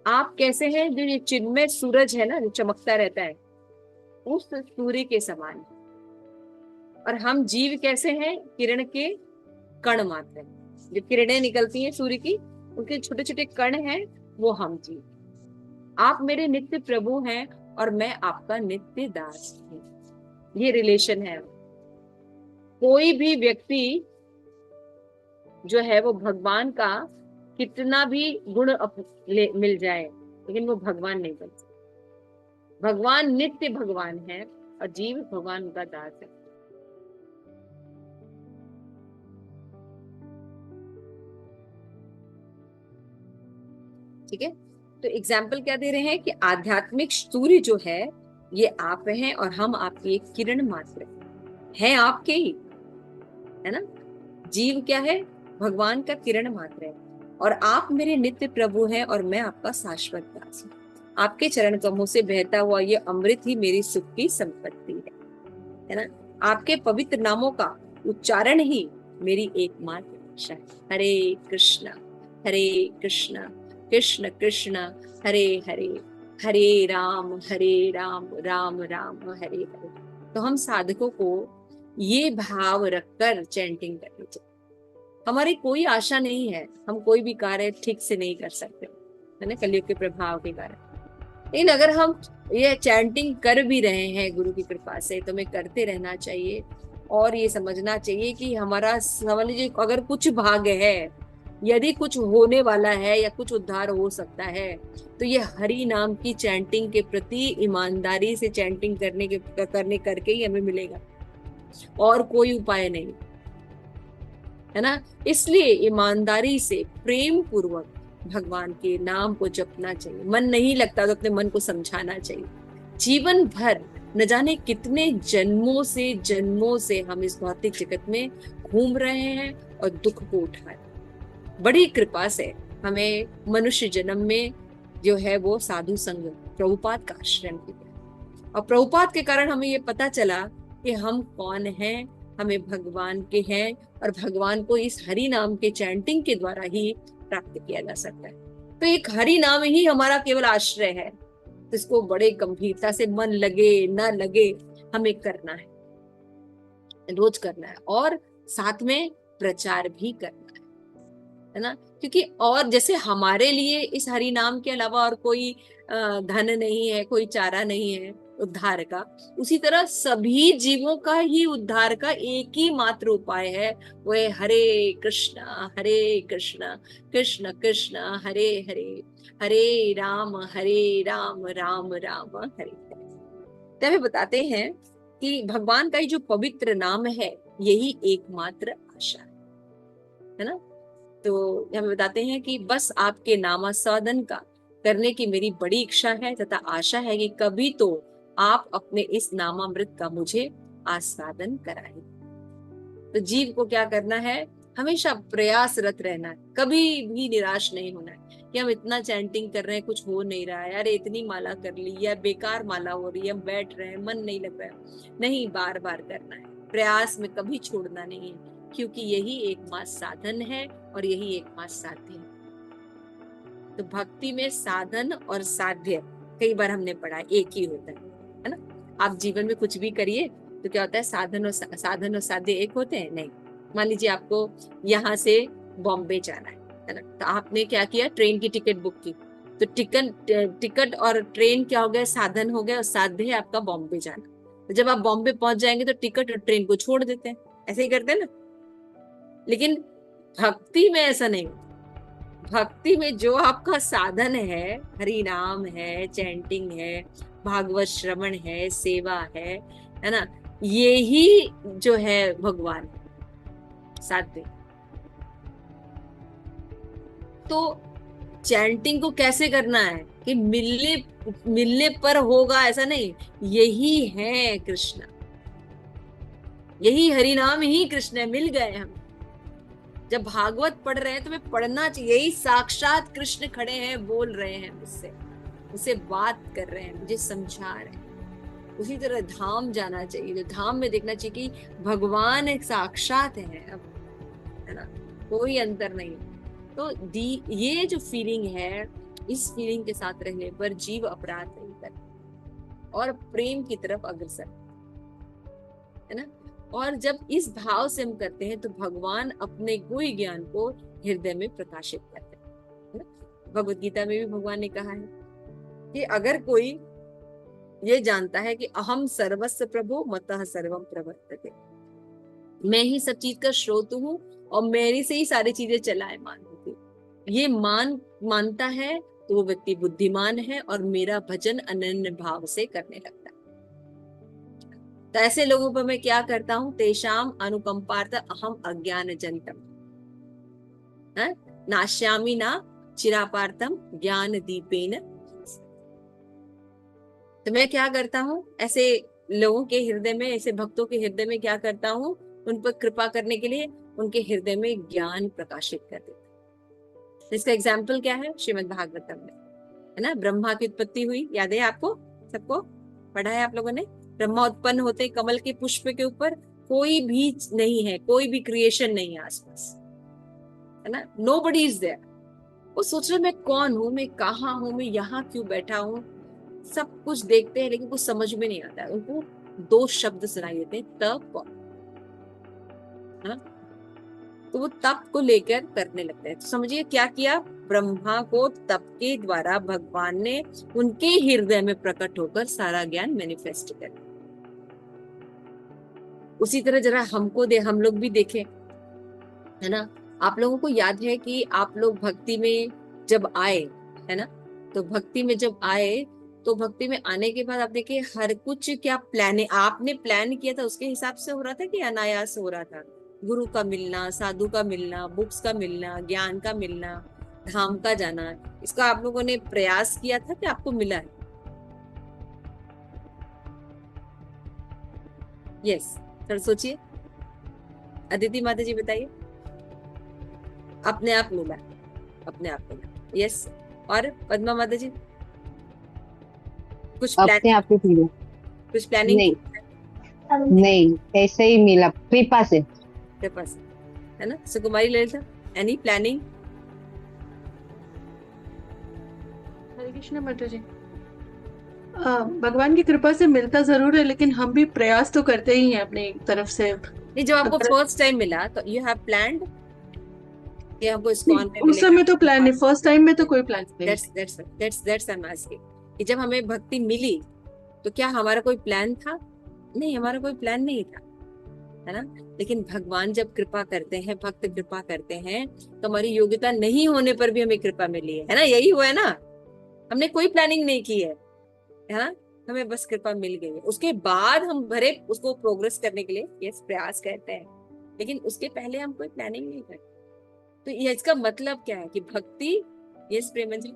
आप कैसे हैं? जो ये चिन्मय सूरज है ना, जो चमकता रहता है, उस सूर्य के समान। और हम जीव कैसे हैं? किरण के कण मात्र हैं। जो किरणें निकलती हैं सूर्य की, उनके छोटे छोटे कण हैं, वो हम जीव। आप मेरे नित्य प्रभु हैं और मैं आपका नित्य दास हूँ। ये रिलेशन है। कोई भी व्यक्ति जो है वो भगवान का कितना भी गुण मिल जाए, लेकिन वो भगवान नहीं बन सकता। भगवान नित्य भगवान है और जीव भगवान का दास है। ठीक है, तो एग्जाम्पल क्या दे रहे हैं कि आध्यात्मिक सूर्य जो है ये आप हैं और हम आपकी एक किरण मात्र हैं, आपके ही, है ना। जीव क्या है? भगवान का किरण मात्र है। और आप मेरे नित्य प्रभु हैं और मैं आपका शाश्वत दास हूँ। आपके चरण कमलों से बहता हुआ ये अमृत ही मेरी सुख की संपत्ति है ना। आपके पवित्र नामों का उच्चारण ही मेरी एकमात्र इच्छा है। हरे कृष्णा कृष्ण कृष्ण हरे हरे, हरे राम राम राम हरे हरे। तो हम साधकों को ये भाव रखकर चैंटिंग करनी चाहिए। हमारी कोई आशा नहीं है, हम कोई भी कार्य ठीक से नहीं कर सकते, है ना, कलयुग के प्रभाव के कारण। लेकिन अगर हम ये चैंटिंग कर भी रहे हैं गुरु की कृपा से, तो हमें करते रहना चाहिए। और ये समझना चाहिए कि हमारा, समझ लीजिए, अगर कुछ भाग्य है, यदि कुछ होने वाला है या कुछ उद्धार हो सकता है, तो ये हरि नाम की चैंटिंग के प्रति ईमानदारी से चैंटिंग करके ही हमें मिलेगा, और कोई उपाय नहीं, है ना। इसलिए ईमानदारी से प्रेम पूर्वक भगवान के नाम को जपना चाहिए। मन नहीं लगता तो अपने मन को समझाना चाहिए। जीवन भर न जाने कितने जन्मों से हम इस भौतिक जगत में घूम रहे हैं और दुख को उठा रहे हैं। बड़ी कृपा से हमें मनुष्य जन्म में जो है वो साधु संग, प्रभुपाद का आश्रम किया, और प्रभुपाद के कारण हमें ये पता चला कि हम कौन हैं, हमें भगवान के हैं, और भगवान को इस हरि नाम के चैंटिंग के द्वारा ही प्राप्त किया जा सकता है। तो एक हरि नाम ही हमारा केवल आश्रय है। तो इसको बड़े गंभीरता से, मन लगे ना लगे, हमें करना है, रोज करना है, और साथ में प्रचार भी करना है ना। क्योंकि और जैसे हमारे लिए इस हरि नाम के अलावा और कोई धन नहीं है, कोई चारा नहीं है उद्धार का, उसी तरह सभी जीवों का ही उद्धार का एक ही मात्र उपाय है, वो है हरे कृष्णा कृष्ण कृष्ण हरे हरे, हरे राम राम राम हरे हरे। तो हमें बताते हैं कि भगवान का जो पवित्र नाम है, यही एकमात्र आशा है ना। तो हमें बताते हैं कि बस आपके नामास्वादन का करने की मेरी बड़ी इच्छा है तथा आशा है कि कभी तो आप अपने इस नामामृत का मुझे आस्वादन कराएं। तो जीव को क्या करना है? हमेशा प्रयासरत रहना है, कभी भी निराश नहीं होना है कि हम इतना चैंटिंग कर रहे हैं, कुछ हो नहीं रहा है, यार इतनी माला कर ली, या बेकार माला हो रही है, हम बैठ रहे हैं, मन नहीं लग रहा है। नहीं, बार बार करना है, प्रयास में कभी छोड़ना नहीं है, क्योंकि यही एकमात्र साधन है और यही एकमात्र साध्य है। तो भक्ति में साधन और साध्य कई बार हमने पढ़ा एक ही होता है ना। आप जीवन में कुछ भी करिए, तो क्या होता है, साधन और साध्य एक होते हैं? नहीं। मान लीजिए आपको यहाँ से बॉम्बे जाना है ना, तो आपने क्या किया, ट्रेन की टिकट बुक की, तो टिकट और ट्रेन क्या हो गया, साधन हो गया, और साध्य है आपका बॉम्बे जाना। तो जब आप बॉम्बे पहुंच जाएंगे तो टिकट और ट्रेन को छोड़ देते हैं, ऐसे ही करते हैं ना। लेकिन भक्ति में ऐसा नहीं। भक्ति में जो आपका साधन है, हरि नाम है, चैंटिंग है, भागवत श्रवण है, सेवा है ना, ये ही जो है भगवान साध्य। तो चैंटिंग को कैसे करना है कि मिलने मिलने पर होगा, ऐसा नहीं, यही है कृष्ण, यही हरि नाम ही कृष्ण है, मिल गए हम। जब भागवत पढ़ रहे हैं तो हमें पढ़ना चाहिए, यही साक्षात कृष्ण खड़े हैं, बोल रहे हैं मुझसे, मुझसे बात कर रहे हैं, मुझे समझा रहे हैं। उसी तरह धाम जाना चाहिए, तो धाम में देखना चाहिए कि भगवान एक साक्षात है, अब है ना, कोई अंतर नहीं। तो ये जो फीलिंग है, इस फीलिंग के साथ रहने पर जीव अपराध नहीं करता और प्रेम की तरफ अग्रसर है ना। और जब इस भाव से हम करते हैं तो भगवान अपने गुह्य ज्ञान को हृदय में प्रकाशित करते हैं। भगवत गीता में भी भगवान ने कहा है कि अगर कोई ये जानता है कि अहम सर्वस्व प्रभु मतः सर्वम प्रवर्तते, मैं ही सब चीज का स्रोत हूँ और मेरी से ही सारी चीजें चलायमान होती, ये मानता है तो वो व्यक्ति बुद्धिमान है और मेरा भजन अनन्य भाव से करने लगता है। तो ऐसे लोगों पर मैं क्या करता हूँ, तेषाम अनुकंपार्थ अहम अज्ञान जंतम नाश्यामी ना चिरापार्थम ज्ञान दीपेन। तो मैं क्या करता हूँ, ऐसे लोगों के हृदय में, ऐसे भक्तों के हृदय में क्या करता हूँ, उन पर कृपा करने के लिए उनके हृदय में ज्ञान प्रकाशित कर देता। तो इसका एग्जाम्पल क्या है, श्रीमद् भागवतम में है ना, ब्रह्मा की उत्पत्ति हुई, याद है आपको, सबको पढ़ा है आप लोगों ने। ब्रह्मा उत्पन्न होते कमल के पुष्प के ऊपर, कोई भी नहीं है, कोई भी क्रिएशन नहीं है आसपास, है ना, नोबडी इज देयर। वो सोच रहे मैं कौन हूँ, मैं कहाँ हूँ, मैं यहाँ क्यों बैठा हूँ, सब कुछ देखते हैं लेकिन कुछ समझ में नहीं आता है। उनको दो शब्द सुनाई देते हैं, तप, है ना। तो वो तप को लेकर करने लगते हैं। तो समझिए क्या किया, ब्रह्मा को तप के द्वारा भगवान ने उनके हृदय में प्रकट होकर सारा ज्ञान मैनिफेस्ट कर। उसी तरह जरा हमको हम लोग भी देखें, है ना। आप लोगों को याद है कि आप लोग भक्ति में जब आए, है ना, तो भक्ति में जब आए तो भक्ति में आने के बाद आप देखिए हर कुछ क्या आपने प्लान किया था उसके हिसाब से हो रहा था कि अनायास हो रहा था। गुरु का मिलना, साधु का मिलना, बुक्स का मिलना, ज्ञान का मिलना, धाम का जाना, इसका आप लोगों ने प्रयास किया था कि आपको मिला है? यस, सर सोचिए, अदिति माता जी बताइए। अपने आप मिला, अपने आप मिला, यस। और पद्मा माता जी, कुछ अपने आप ही मिला? कुछ प्लानिंग नहीं, नहीं, ऐसे ही मिला, कृपा से। कृपा से, है ना। सुकुमारी ललिता, एनी प्लानिंग? हरे कृष्ण माता जी, भगवान की कृपा से मिलता जरूर है, लेकिन हम भी प्रयास तो करते ही हैं अपनी तरफ से। नहीं, जब आपको फर्स्ट टाइम मिला तो यू हैव प्लान्ड कि हमको इस्कॉन में उस समय तो प्लान नहीं, फर्स्ट टाइम में तो कोई प्लान नहीं। दैट्स आई एम आस्किंग कि जब हमें भक्ति मिली तो क्या हमारा कोई प्लान था? नहीं, हमारा कोई प्लान नहीं था, है ना। लेकिन भगवान जब कृपा करते हैं, भक्त कृपा करते हैं, तो हमारी योग्यता नहीं होने पर भी हमें कृपा मिली है ना, यही हुआ है ना। हमने कोई प्लानिंग नहीं की है ना, हमें बस कृपा मिल गई है। उसके बाद हम भरे उसको प्रोग्रेस करने के लिए यस प्रयास करते हैं, लेकिन उसके पहले हम कोई प्लानिंग नहीं करते। तो ये इसका मतलब क्या है कि भक्ति, यस प्रेमन जी।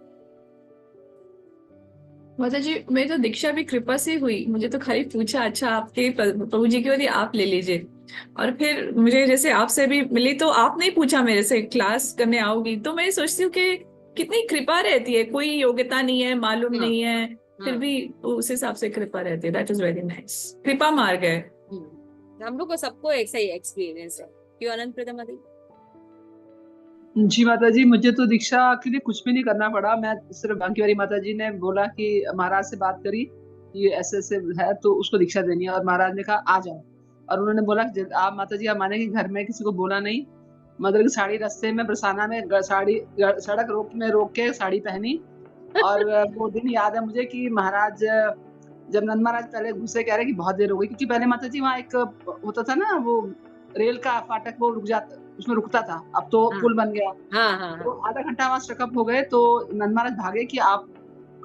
माता जी, मेरी तो दीक्षा भी कृपा से हुई, मुझे तो खाली पूछा अच्छा आपके प्रभु जी की होती, आप ले लीजिए। और फिर मुझे जैसे आपसे भी मिली तो आपने ही पूछा मेरे से क्लास करने आओगी, तो मैं सोचती हूँ कि कितनी कृपा रहती है, कोई योग्यता नहीं है, मालूम नहीं है, फिर भी उस हिसाब से कृपा रहती है। दैट इज वेरी नाइस, कृपा मार्ग है। हम लोग को सबको एक सही एक्सपीरियंस है। क्यों अनंत प्रथम दी? जी माता जी, मुझे तो दीक्षा के लिए कुछ भी नहीं करना पड़ा। मैं सिर्फ बांकी वाली माता जी ने बोला कि महाराज से बात करी ये ऐसे ऐसे है तो उसको दीक्षा देनी है। और महाराज ने कहा आ जाओ। और उन्होंने बोला कि आप माता जी, आप माने कि घर में किसी को बोला नहीं। मदर की साड़ी रास्ते में बरसाना में सड़क रोक के साड़ी पहनी। और वो दिन याद है मुझे कि महाराज, जब नंद महाराज पहले घुसे, कह रहे कि बहुत देर हो गई, क्योंकि पहले माता जी वहाँ एक होता था ना, वो रेल का फाटक, वो उसमें रुकता था, अब तो हाँ पुल बन गया। हाँ हाँ तो हाँ। आधा घंटा वहां स्टकअप हो गए, तो नंद महाराज भागे कि आप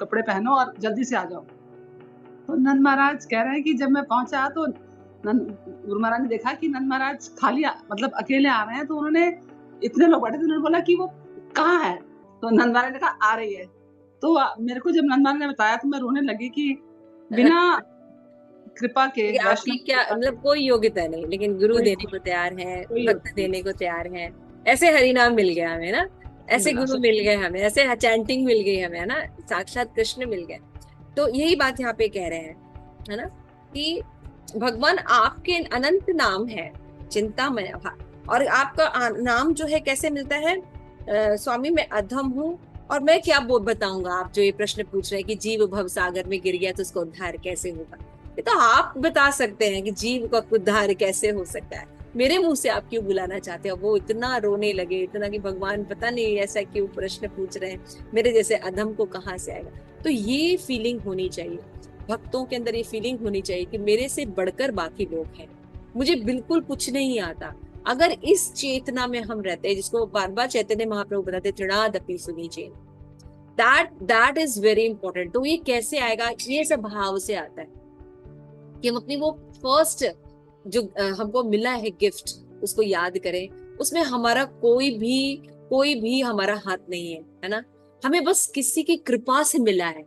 कपड़े पहनो और जल्दी से आ जाओ। तो नंद महाराज कह रहे हैं कि जब मैं पहुंचा तो गुरु महाराज ने देखा कि नंद महाराज खाली मतलब अकेले आ रहे हैं। तो उन्होंने, इतने लोग बैठे थे, उन्होंने बोला कि वो कहाँ है। तो नंद महाराज ने कहा आ रही है। तो मेरे को जब नंद महाराज ने बताया तो मैं रोने लगी कि बिना कृपा के, कि आपकी वैष्णव की क्या कृपा के, मतलब कोई योग्यता नहीं, लेकिन गुरु कोई देने को तैयार है, कोई भक्त देने को तैयार है। ऐसे हरिनाम मिल गया हमें ना, ऐसे मिला गुरु सब। मिल गए हमें, ऐसे चैंटिंग मिल गई हमें, है ना, साक्षात कृष्ण मिल गए। तो यही बात यहाँ पे कह रहे हैं, है ना, कि भगवान आपके अनंत नाम है चिंतामय। और आपका नाम जो है कैसे मिलता है? स्वामी मैं अधम हूँ और मैं क्या बताऊंगा। आप जो ये प्रश्न पूछ रहे हैं कि जीव भव सागर में गिर गया तो उसका उद्धार कैसे होगा, ये तो आप बता सकते हैं कि जीव का उद्धार कैसे हो सकता है। मेरे मुंह से आप क्यों बुलाना चाहते हो? वो इतना रोने लगे, इतना कि भगवान पता नहीं ऐसा क्यों प्रश्न पूछ रहे हैं, मेरे जैसे अधम को कहाँ से आएगा। तो ये फीलिंग होनी चाहिए भक्तों के अंदर, ये फीलिंग होनी चाहिए कि मेरे से बढ़कर बाकी लोग हैं, मुझे बिल्कुल कुछ नहीं आता। अगर इस चेतना में हम रहते हैं, जिसको बार बार चैतन्य महाप्रभु बताते, तृणादपि सुनीचे, दैट इज वेरी इंपॉर्टेंट। तो ये कैसे आएगा? ये सब भाव से आता है कि हम अपनी वो फर्स्ट जो हमको मिला है गिफ्ट, उसको याद करें। उसमें हमारा कोई भी हमारा हाथ नहीं है ना, हमें बस किसी की कृपा से मिला है।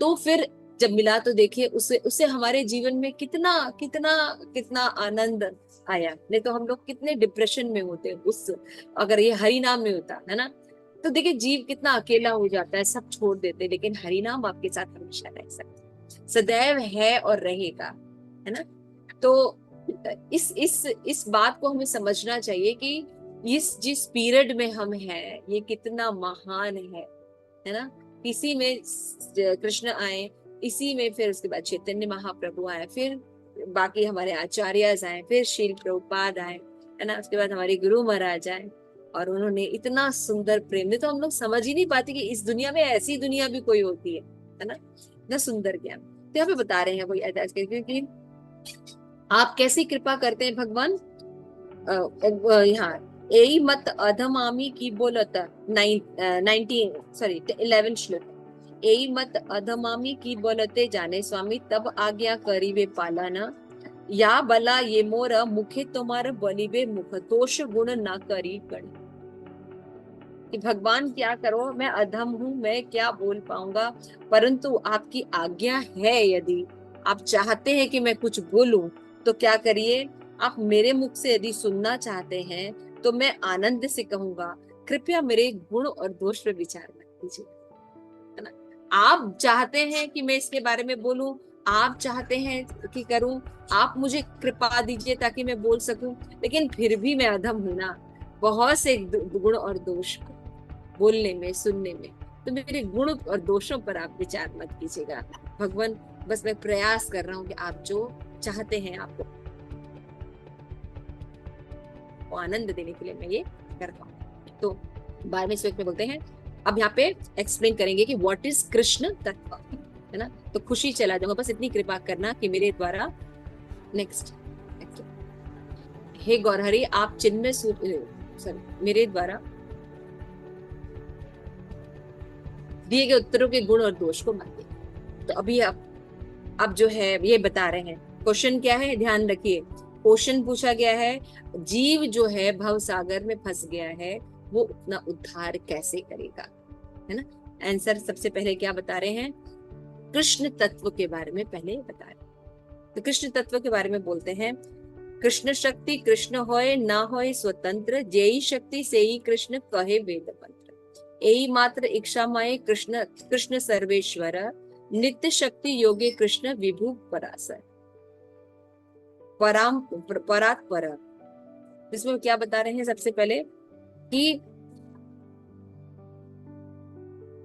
तो फिर जब मिला तो देखिए उससे उससे हमारे जीवन में कितना कितना कितना आनंद आया। नहीं तो हम लोग कितने डिप्रेशन में होते उस, अगर ये हरि नाम में होता है ना, तो देखिए जीव कितना अकेला हो जाता है, सब छोड़ देते। लेकिन हरि नाम आपके साथ हमेशा रह सकता, सदैव है और रहेगा, है ना। तो इस बात को हमें समझना चाहिए कि इस जिस पीरियड में हम हैं ये कितना महान है ना। इसी में कृष्ण आए, इसी में फिर उसके बाद चैतन्य महाप्रभु आए, फिर बाकी हमारे आचार्य आए, फिर शील प्रभुपाद आए, है ना। उसके बाद हमारे गुरु महाराज आए और उन्होंने इतना सुंदर प्रेम, नहीं तो हम लोग समझ ही नहीं पाते कि इस दुनिया में ऐसी दुनिया भी कोई होती है ना। इतना सुंदर ज्ञान तो यहाँ पे बता रहे हैं कोई ऐसा, क्योंकि आप कैसी कृपा करते हैं भगवान। यहाँ एई मत अधमामी की बोलत 11 श्लोक। एई मत अधमामी की बोलते जाने स्वामी तब आज्ञा करीबे पालना, या बला ये मोर मुखे तुम्हार बलिबे मुख दोष गुण ना करी गण। कि भगवान क्या करो, मैं अधम हूं, मैं क्या बोल पाऊंगा, परंतु आपकी आज्ञा है। यदि आप चाहते हैं कि मैं कुछ बोलूं तो क्या करिए, आप मेरे मुख से यदि सुनना चाहते हैं तो मैं आनंद से कहूंगा, कृपया मेरे गुण और दोष पर विचार मत कीजिए, है ना। आप चाहते हैं कि मैं इसके बारे में बोलूं, आप चाहते हैं कि करूं, आप मुझे कृपा दीजिए ताकि मैं बोल सकूं, लेकिन फिर भी मैं अधम हूं ना, बहुत से गुण और दोष बोलने में, सुनने में। तो मेरे गुण और दोषों पर आप विचार मत कीजिएगा भगवान, बस मैं प्रयास कर रहा हूँ कि आप जो चाहते हैं आपको आनंद देने के लिए मैं ये कर रहा हूँ। तो 12वें श्लोक में बोलते हैं, अब यहाँ पे एक्सप्लेन करेंगे कि व्हाट इज कृष्ण तत्व, है ना। तो खुशी चला जाऊंगा, बस इतनी कृपा करना कि मेरे द्वारा नेक्स्ट, हे गौरहरि आप चिन्मय सॉरी मेरे द्वारा दिए गए उत्तरों के गुण और दोष को मानिए। तो अभी अब जो है ये बता रहे हैं, क्वेश्चन क्या है ध्यान रखिए। क्वेश्चन पूछा गया है, जीव जो है भव सागर में फंस गया है वो अपना उद्धार कैसे करेगा, है ना। आंसर सबसे पहले क्या बता रहे हैं, कृष्ण तत्व के बारे में पहले बता रहे हैं। तो कृष्ण तत्व के बारे में बोलते हैं, कृष्ण शक्ति कृष्ण होए ना होए स्वतंत्र, जेई शक्ति से ही कृष्ण कहे वेद मंत्र, एई मात्र इच्छा माये कृष्ण कृष्ण सर्वेश्वर, नित्य शक्ति योगे कृष्ण विभु परासर पराम परात पर। इसमें क्या बता रहे हैं, सबसे पहले कि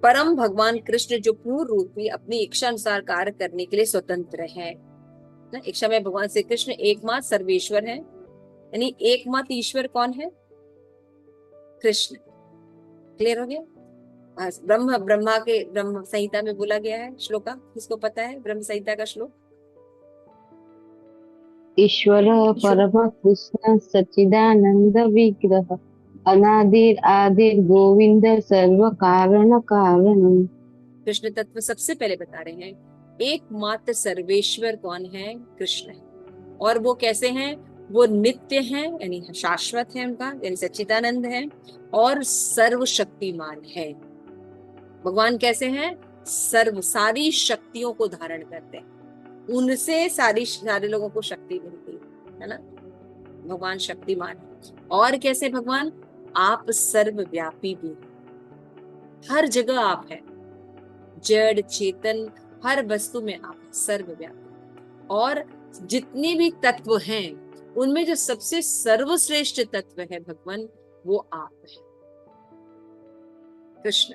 परम भगवान कृष्ण जो पूर्ण रूप में अपनी इच्छा अनुसार कार्य करने के लिए स्वतंत्र है ना। इच्छा में भगवान श्री कृष्ण एकमात्र सर्वेश्वर है, यानी एकमात्र ईश्वर कौन है? कृष्ण। क्लियर हो गया? बस ब्रह्मा के ब्रह्म संहिता में बोला गया है श्लोका, किसको पता है ब्रह्म संहिता का श्लोक? ईश्वर परम कृष्ण सच्चिदानंद विग्रह अनादिर आदिर गोविंद सर्व कारण कारणम। कृष्ण तत्व सबसे पहले बता रहे हैं, एकमात्र सर्वेश्वर कौन है? कृष्ण है। और वो कैसे हैं? वो नित्य हैं, यानी शाश्वत है उनका, यानी सच्चिदानंद है, और सर्वशक्तिमान है। भगवान कैसे हैं? सारी शक्तियों को धारण करते हैं, उनसे सारे लोगों को शक्ति मिलती है ना। भगवान शक्तिमान है। और कैसे भगवान? आप सर्वव्यापी भी हैं, हर जगह आप हैं, जड़ चेतन हर वस्तु में आप सर्वव्यापी। और जितने भी तत्व हैं उनमें जो सबसे सर्वश्रेष्ठ तत्व है भगवान, वो आप है, कृष्ण।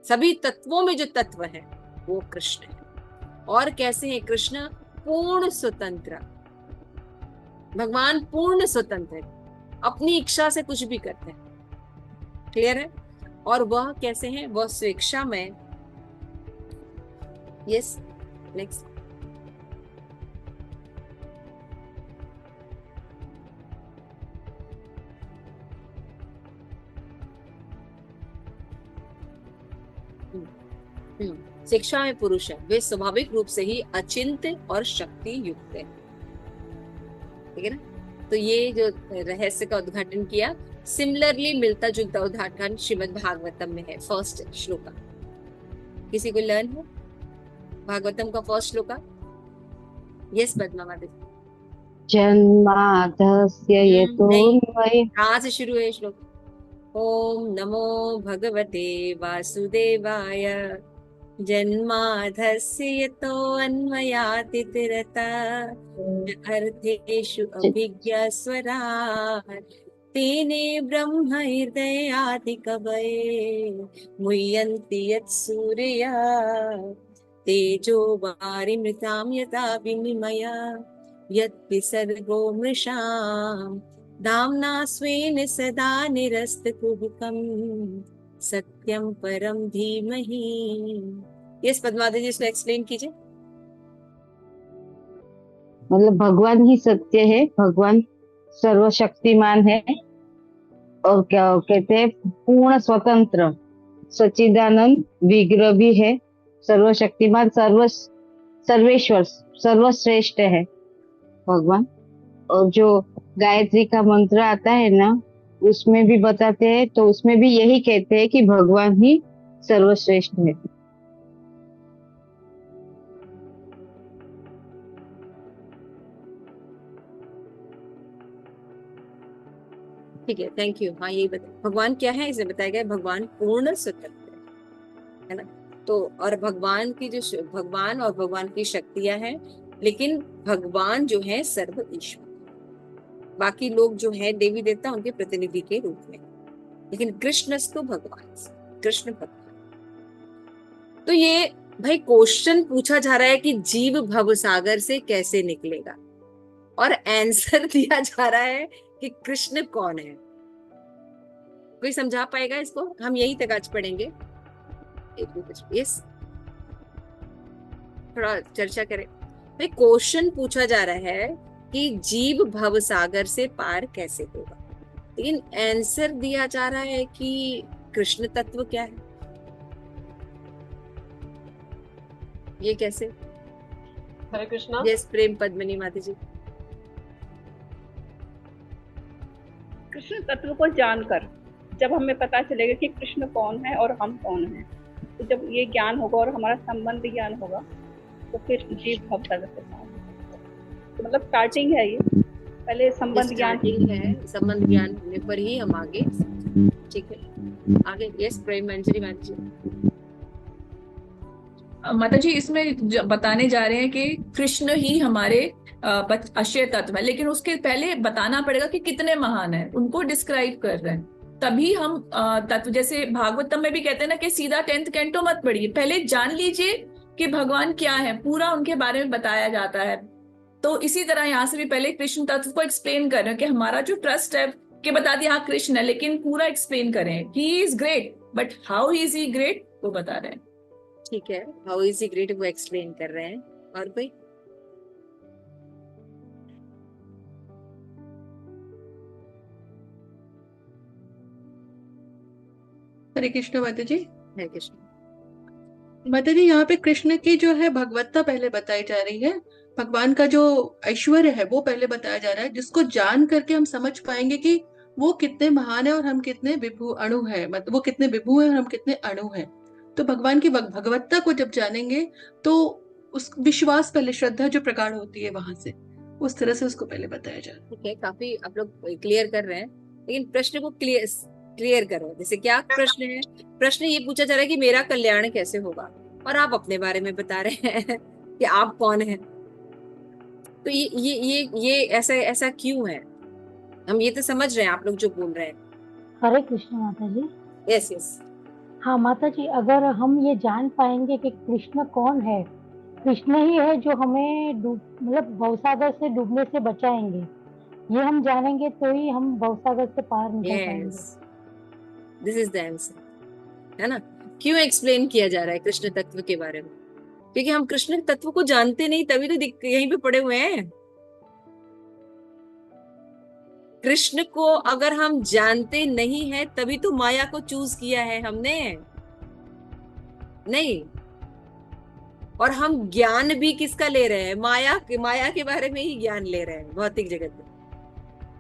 सभी तत्वों में जो तत्व है वो कृष्ण है। और कैसे है कृष्ण? पूर्ण स्वतंत्र। भगवान पूर्ण स्वतंत्र है, अपनी इच्छा से कुछ भी करते हैं। क्लियर है? और वह कैसे हैं? वह स्वेच्छा में, यस नेक्स्ट, शिक्षा में पुरुष है, वे स्वाभाविक रूप से ही अचिंत्य और शक्ति युक्त है। ठीक है ना। तो ये जो रहस्य का उद्घाटन किया, सिमिलरली मिलता जुलता उद्घाटन श्रीमद् भागवतम में है, फर्स्ट श्लोका। किसी को लर्न है भागवतम का फर्स्ट श्लोका? यस पद्मा माता। जन्माद्यस्य यतोऽन्वये। कहाँ से शुरू है श्लोक? ओम नमो भगवते वासुदेवाय जन्माधस्य यतोऽन्वयातितिरतःअर्थेषु अभिज्ञस्वराट् तेने ब्रह्म हृदयादिकवये मुह्यन्ति यत्सूरयः तेजो वारिमृतां यथा विनिमय यद्विसर्गो मृषाम् धाम्ना स्वेन सदा निरस्तकुहकं सत्यं परम धीमहि। यस पद्मावती जी, इसको एक्सप्लेन कीजिए। मतलब भगवान ही सत्य है, भगवान सर्वशक्तिमान है, और क्या कहते हैं, पूर्ण स्वतंत्र सच्चिदानंद विग्रह भी है, सर्वशक्तिमान सर्वेश्वर सर्वश्रेष्ठ है भगवान। और जो गायत्री का मंत्र आता है ना, उसमें भी बताते हैं, तो उसमें भी यही कहते हैं कि भगवान ही सर्वश्रेष्ठ है। ठीक है, थैंक यू। हाँ यही बता, भगवान क्या है इसे बताया गया, भगवान पूर्ण स्वतंत्र है ना। तो और भगवान की जो भगवान और भगवान की शक्तियां हैं, लेकिन भगवान जो है सर्व ईश्वर, बाकी लोग जो है देवी देवता उनके प्रतिनिधि के रूप में, लेकिन कृष्ण तो भगवान, कृष्ण भगवान। तो ये भाई क्वेश्चन पूछा जा रहा है कि जीव भव सागर से कैसे निकलेगा, और आंसर दिया जा रहा है कि कृष्ण कौन है। कोई समझा पाएगा इसको? हम यही तक आज पढ़ेंगे। यस, थोड़ा चर्चा करें। भाई क्वेश्चन पूछा जा रहा है कि जीव भव सागर से पार कैसे होगा, लेकिन आंसर दिया जा रहा है कि कृष्ण तत्व क्या है। ये कैसे? हरे कृष्णा। यस प्रेम पद्मिनी माता जी। कृष्ण तत्व को जानकर जब हमें पता चलेगा कि कृष्ण कौन है और हम कौन हैं, तो जब ये ज्ञान होगा और हमारा संबंध ज्ञान होगा, तो फिर जीव भव सागर से पार होगा। तो मतलब स्टार्टिंग है ये, पहले संबंध ज्ञान है, संबंध ज्ञान होने पर ही हम आगे। ठीक है, आगे। यस प्रेम मंजरी माता जी। माता जी इसमें बताने जा रहे हैं कि कृष्ण ही हमारे अक्षय तत्व है, लेकिन उसके पहले बताना पड़ेगा कि कितने महान है, उनको डिस्क्राइब कर रहे हैं। तभी हम तत्व, जैसे भागवतम में भी कहते हैं ना कि सीधा 10th कैंटो मत पढ़िए, पहले जान लीजिए कि भगवान क्या है, पूरा उनके बारे में बताया जाता है। तो इसी तरह यहाँ से भी पहले कृष्ण तत्व को एक्सप्लेन कर रहे हैं कि हमारा जो ट्रस्ट है, कि बता दिया हाँ कृष्ण है, लेकिन पूरा एक्सप्लेन करें he is great, but how is he great वो बता रहे हैं। ठीक है, हाउ इज ही ग्रेट वो एक्सप्लेन कर रहे हैं। और कोई? हरे कृष्ण माता जी। हरे कृष्ण। माता जी, यहाँ पे कृष्ण की जो है भगवत्ता पहले बताई जा रही है, भगवान का जो ऐश्वर्य है वो पहले बताया जा रहा है, जिसको जान करके हम समझ पाएंगे कि वो कितने महान है और हम कितने विभु अणु है, मतलब वो कितने विभु है और हम कितने अणु हैं। तो भगवान की भगवत्ता को जब जानेंगे तो उस विश्वास पहले, श्रद्धा जो प्रगाढ़ होती है वहां से, उस तरह से उसको पहले बताया जा रहा है। ठीक है, काफी आप लोग क्लियर कर रहे हैं, लेकिन प्रश्न को क्लियर करो। जैसे क्या प्रश्न है? प्रश्न ये पूछा जा रहा है कि मेरा कल्याण कैसे होगा, और आप अपने बारे में बता रहे हैं कि आप कौन हैं। तो ये ऐसा ऐसा क्यों है? हम ये तो समझ रहे हैं आप लोग जो बोल रहे हैं। हरे कृष्ण माता जी। Yes yes. हाँ माता जी, अगर हम ये जान पाएंगे कि कृष्ण कौन है, कृष्ण ही है जो हमें मतलब भवसागर से डूबने से बचाएंगे, ये हम जानेंगे तो ही हम भवसागर से पार निकल पाएंगे। Yes, this is the answer, है ना? क्यों एक्सप्लेन किया जा रहा है कृष्ण तत्व के बारे में? क्योंकि हम कृष्ण तत्व को जानते नहीं, तभी तो यहीं पे पड़े हुए हैं। कृष्ण को अगर हम जानते नहीं है तभी तो माया को चूज किया है हमने, नहीं? और हम ज्ञान भी किसका ले रहे हैं? माया के बारे में ही ज्ञान ले रहे हैं भौतिक जगत में,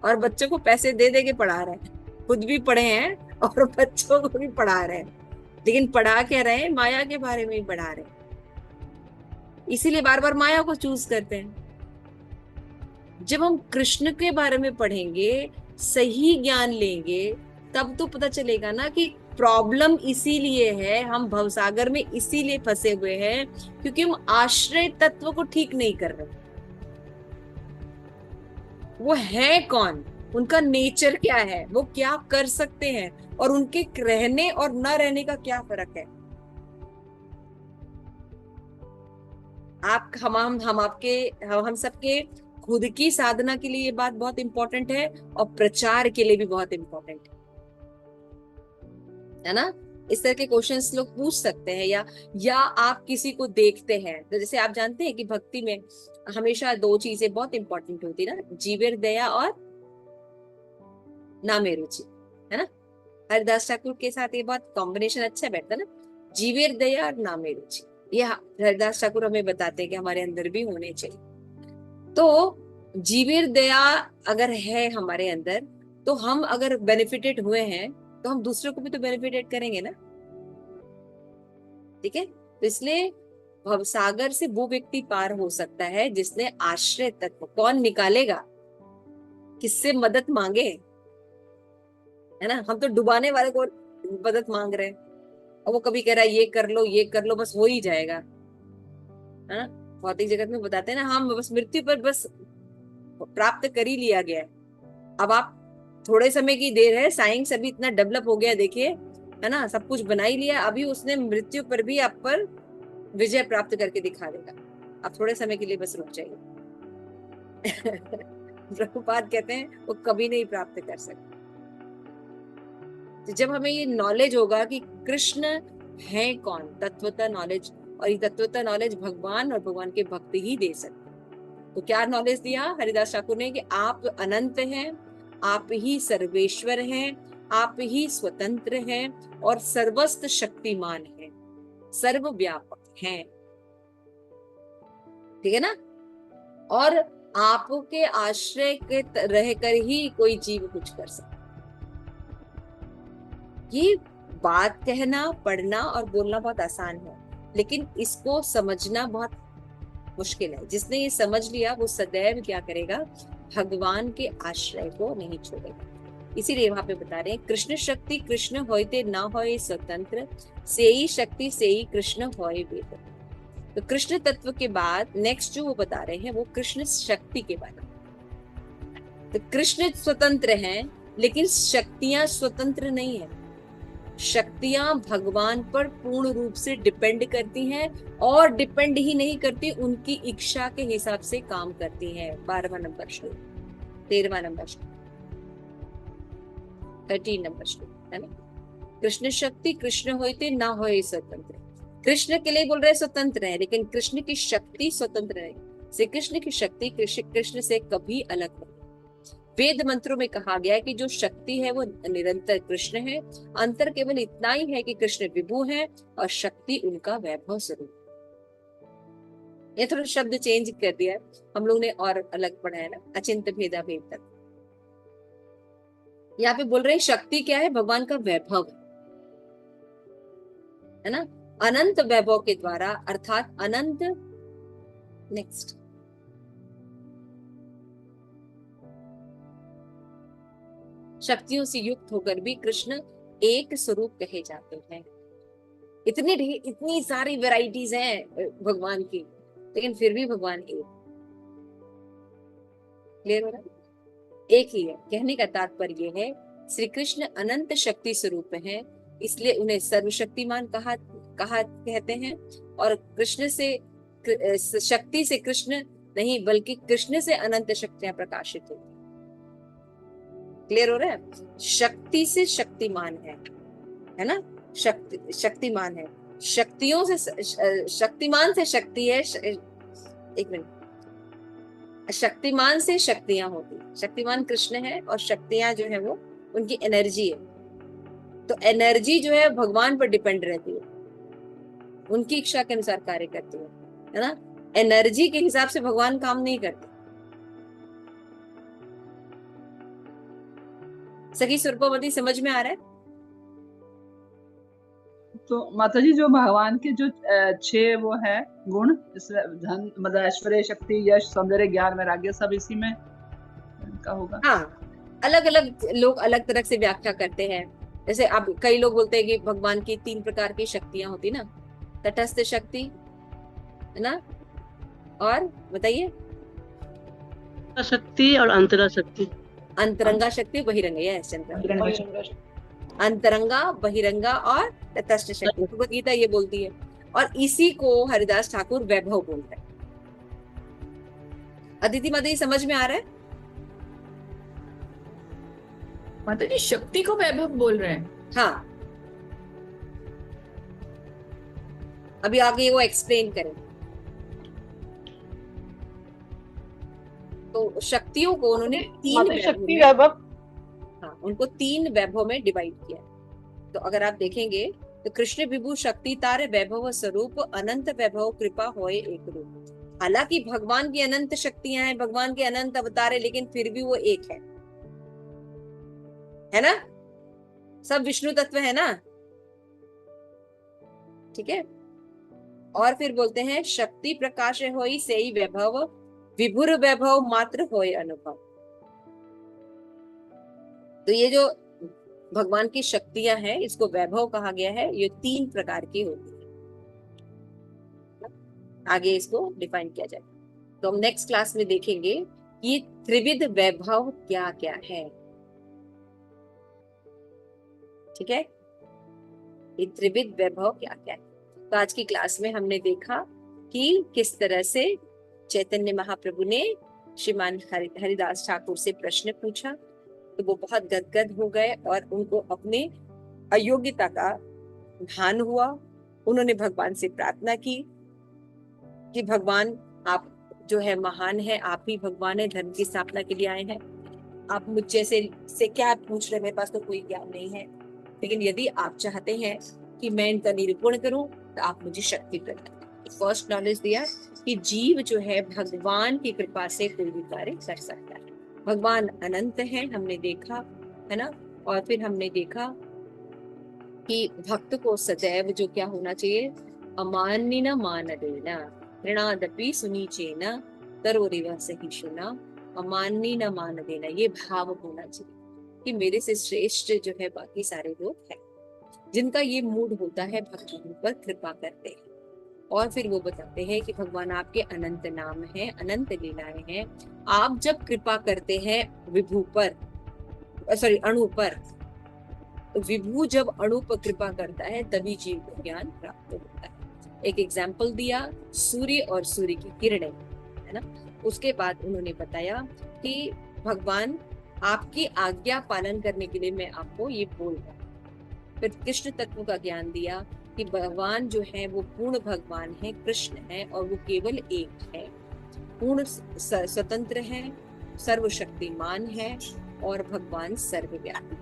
और बच्चों को पैसे दे दे के पढ़ा रहे हैं। खुद भी पढ़े हैं और बच्चों को भी पढ़ा रहे हैं, लेकिन पढ़ा क्या रहे हैं? माया के बारे में ही पढ़ा रहे हैं। इसीलिए बार बार माया को चूज करते हैं। जब हम कृष्ण के बारे में पढ़ेंगे, सही ज्ञान लेंगे, तब तो पता चलेगा ना कि प्रॉब्लम इसीलिए है, हम भवसागर में इसीलिए फंसे हुए हैं क्योंकि हम आश्रय तत्व को ठीक नहीं कर रहे। वो है कौन, उनका नेचर क्या है, वो क्या कर सकते हैं, और उनके रहने और न रहने का क्या फर्क है। हम सबके खुद की साधना के लिए ये बात बहुत इंपॉर्टेंट है, और प्रचार के लिए भी बहुत इंपॉर्टेंट है ना? इस तरह के क्वेश्चंस लोग पूछ सकते हैं, या आप किसी को देखते हैं तो जैसे आप जानते हैं कि भक्ति में हमेशा दो चीजें बहुत इंपॉर्टेंट होती है ना, जीवेर दया और नामे रुचि, है ना? हरिदास ठाकुर के साथ ये बहुत कॉम्बिनेशन अच्छा बैठता है ना, जीवेर दया और नामे रुचि। ये हरिदास ठाकुर हमें बताते हैं कि हमारे अंदर भी होने चाहिए। तो जीवेर दया अगर है हमारे अंदर, तो हम अगर बेनिफिटेड हुए हैं तो हम दूसरों को भी तो बेनिफिटेड करेंगे ना, ठीक है? तो इसलिए भवसागर से वो व्यक्ति पार हो सकता है जिसने आश्रय तत्व। कौन निकालेगा? किससे मदद मांगे, है ना? हम तो डुबाने वाले को मदद मांग रहे हैं, और वो कभी कह रहा है ये कर लो, बस हो ही जाएगा, है ना? भौतिक जगत में बताते हैं ना, हम बस मृत्यु पर बस प्राप्त कर ही लिया गया है। अब आप थोड़े समय की देर है, साइंस अभी इतना डेवलप हो गया, देखिए, है ना? सब कुछ बना ही लिया, अभी उसने मृत्यु पर भी आप पर विजय प्राप्त करके दिखा देगा। आप थोड़े समय के लिए बस रुक जाइए। प्रभुपाद कहते हैं वो कभी नहीं प्राप्त कर सकते। तो जब हमें ये नॉलेज होगा कि कृष्ण है कौन, तत्वतः नॉलेज, और ये तत्वतः नॉलेज भगवान और भगवान के भक्त ही दे सकते। तो क्या नॉलेज दिया हरिदास ठाकुर ने कि आप अनंत हैं, आप ही सर्वेश्वर हैं, आप ही स्वतंत्र हैं और सर्वस्त्र शक्तिमान हैं, सर्वव्यापक हैं, ठीक है ना? और आपके आश्रय के रहकर ही कोई जीव कुछ कर सकता। ये बात कहना, पढ़ना और बोलना बहुत आसान है, लेकिन इसको समझना बहुत मुश्किल है। जिसने ये समझ लिया वो सदैव क्या करेगा? भगवान के आश्रय को नहीं छोड़ेगा। इसीलिए वहां पे बता रहे हैं, कृष्ण शक्ति कृष्ण होते ना होए स्वतंत्र, सेई शक्ति सेई कृष्ण होए वेद। तो कृष्ण तत्व के बाद नेक्स्ट जो वो बता रहे हैं वो कृष्ण शक्ति के बारे में। तो कृष्ण स्वतंत्र हैं, लेकिन शक्तियां स्वतंत्र नहीं है। शक्तियां भगवान पर पूर्ण रूप से डिपेंड करती हैं, और डिपेंड ही नहीं करती, उनकी इच्छा के हिसाब से काम करती हैं। 12वां नंबर श्लोक, 13वां नंबर श्लोक, 13 नंबर श्लोक है ना। कृष्ण शक्ति कृष्ण होते ना होए स्वतंत्र। कृष्ण के लिए बोल रहे स्वतंत्र है, लेकिन कृष्ण की शक्ति स्वतंत्र है। श्री कृष्ण की शक्ति कृष्ण से कभी अलग नहीं। वेद मंत्रों में कहा गया है कि जो शक्ति है वो निरंतर कृष्ण है। अंतर केवल इतना ही है कि कृष्ण विभु है और शक्ति उनका वैभव स्वरूप। ये थोड़ा शब्द चेंज कर दिया है हम लोग ने, और अलग पढ़ा है ना, अचिंत्य भेदा भेद तक। यहाँ पे बोल रहे हैं शक्ति क्या है, भगवान का वैभव है ना। अनंत वैभव के द्वारा, अर्थात अनंत, नेक्स्ट, शक्तियों से युक्त होकर भी कृष्ण एक स्वरूप कहे जाते हैं। इतनी सारी वैरायटीज हैं भगवान की, लेकिन फिर भी भगवान एक। क्लियर हो रहा है? एक ही है। कहने का तात्पर्य है श्री कृष्ण अनंत शक्ति स्वरूप हैं, इसलिए उन्हें सर्वशक्तिमान कहते हैं। और कृष्ण से, शक्ति से कृष्ण नहीं बल्कि कृष्ण से अनंत शक्तियां प्रकाशित होती। क्लियर हो रहा है? शक्ति से शक्तिमान है ना, शक्तिमान है। शक्तियों से शक्तिमान से शक्ति है। एक मिनट, शक्तिमान से शक्तियां होती। शक्तिमान कृष्ण है और शक्तियां जो है वो उनकी एनर्जी है। तो एनर्जी जो है भगवान पर डिपेंड रहती है, उनकी इच्छा के अनुसार कार्य करती है ना। एनर्जी के हिसाब से भगवान काम नहीं करते। सखी स्वरूपवती समझ में आ रहा है? तो माता जी जो भगवान के जो 6 वो है गुण, धन, मतलब ऐश्वर्य, शक्ति, यश, सौंदर्य, ज्ञान, वैराग्य, सब इसी में का होगा। हाँ, अलग अलग लोग अलग तरह से व्याख्या करते हैं। जैसे अब कई लोग बोलते हैं कि भगवान की 3 प्रकार की शक्तियां होती ना, तटस्थ शक्ति है ना, और बताइए, शक्ति और अंतरा शक्ति। अंतरंगा शक्ति, बहिरंगा, यस, अंतरंगा, बहिरंगा और तटस्थ शक्ति। भगवद गीता ये बोलती है, और इसी को हरिदास ठाकुर वैभव बोलते हैं। अदिति माता जी समझ में आ रहा है? माता जी शक्ति को वैभव बोल रहे हैं? हाँ, अभी आगे वो एक्सप्लेन करें। तो शक्तियों को उन्होंने 3 शक्ति वैभव, हाँ, उनको 3 वैभव में डिवाइड किया। तो अगर आप देखेंगे तो कृष्ण विभु शक्ति तारे वैभव स्वरूप अनंत वैभव कृपा होए एक रूप। हालांकि भगवान की अनंत शक्तियां हैं, भगवान के अनंत अवतार है, लेकिन फिर भी वो एक है ना। सब विष्णु तत्व है ना, ठीक है। और फिर बोलते हैं शक्ति प्रकाश होई सेई वैभव, विभुर वैभव मात्र होए अनुभव। तो ये जो भगवान की शक्तियां हैं, इसको वैभव कहा गया है। ये 3 प्रकार की होती है। आगे इसको डिफाइन किया जाए। तो हम नेक्स्ट क्लास में देखेंगे कि त्रिविध वैभव क्या क्या है, ठीक है। ये त्रिविध वैभव क्या क्या है। तो आज की क्लास में हमने देखा कि किस तरह से चैतन्य महाप्रभु ने श्रीमान हरिदास ठाकुर से प्रश्न पूछा, तो वो बहुत गदगद हो गए और उनको अपने अयोग्यता का भान हुआ। उन्होंने भगवान से प्रार्थना की कि भगवान आप जो है महान है, आप ही भगवान है, धर्म की स्थापना के लिए आए हैं। आप मुझ जैसे से क्या पूछ रहे, मेरे पास तो कोई ज्ञान नहीं है, लेकिन यदि आप चाहते हैं कि मैं इनका निरूपण करूं तो आप मुझे शक्ति प्रदान। फर्स्ट नॉलेज दिया कि जीव जो है भगवान की कृपा से कोई भी कार्य कर सकता है। भगवान अनंत है, हमने देखा है ना। और फिर हमने देखा कि भक्त को सदैव जो क्या होना चाहिए, अमान्य न मान देना, ऋणादपि सुनीचेन तरोरिव सहिष्णुना, अमान्य न मान देना, ये भाव होना चाहिए कि मेरे से श्रेष्ठ जो है बाकी सारे लोग हैं। जिनका ये मूड होता है भगवान पर कृपा करते हैं। और फिर वो बताते हैं कि भगवान आपके अनंत नाम हैं, अनंत लीलाएं हैं। आप जब कृपा करते हैं विभु पर, सॉरी अणु पर। तो विभु जब अणु पर कृपा करता है तभी जीव को ज्ञान प्राप्त होता है। एक एग्जाम्पल दिया सूर्य और सूर्य की किरणें, है ना। उसके बाद उन्होंने बताया कि भगवान आपकी आज्ञा पालन करने के लिए मैं आपको ये बोल रहा हूँ। फिर कृष्ण तत्व का ज्ञान दिया कि भगवान जो है वो पूर्ण भगवान है, कृष्ण है, और वो केवल एक है, पूर्ण स्वतंत्र है, सर्वशक्तिमान है और भगवान सर्वव्यापी।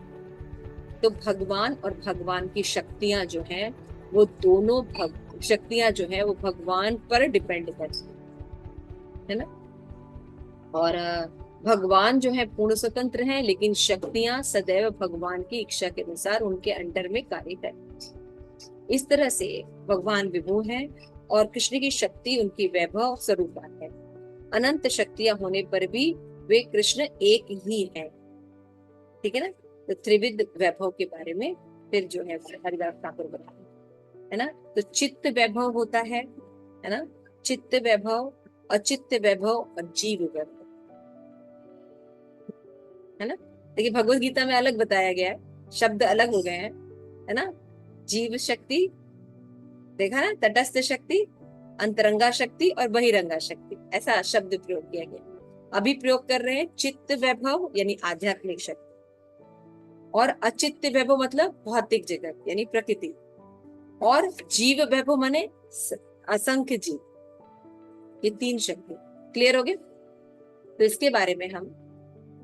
तो भगवान और भगवान की शक्तियां जो हैं वो दोनों शक्तियां जो है वो भगवान पर डिपेंड करती है ना। और भगवान जो है पूर्ण स्वतंत्र हैं, लेकिन शक्तियां सदैव भगवान की इच्छा के अनुसार उनके अंडर में कार्य करती। इस तरह से भगवान विभु हैं और कृष्ण की शक्ति उनकी वैभव स्वरूप है। अनंत शक्तियां होने पर भी वे कृष्ण एक ही है, ठीक है ना। तो त्रिविध वैभव के बारे में फिर जो है हरिदास ठाकुर बताते है ना। तो चित्त वैभव होता है ना, चित्त वैभव, अचित्त वैभव और जीव वैभव, है ना। देखिए भगवत गीता में अलग बताया गया है, शब्द अलग हो गए हैं, है ना। जीव शक्ति देखा ना, तटस्थ शक्ति, अंतरंगा शक्ति और बहिरंगा शक्ति, ऐसा शब्द प्रयोग किया गया। अभी प्रयोग कर रहे हैं चित्त वैभव यानी आध्यात्मिक शक्ति, और अचित्त वैभव मतलब भौतिक जगत यानी प्रकृति, और जीव वैभव माने असंख्य जीव। ये तीन शक्ति क्लियर हो गए। तो इसके बारे में हम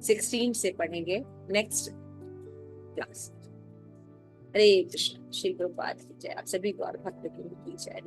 16 से पढ़ेंगे नेक्स्ट क्लास। हरे कृष्ण, श्री प्रभुपाद की जय। आप सभी गौर भक्त की जय।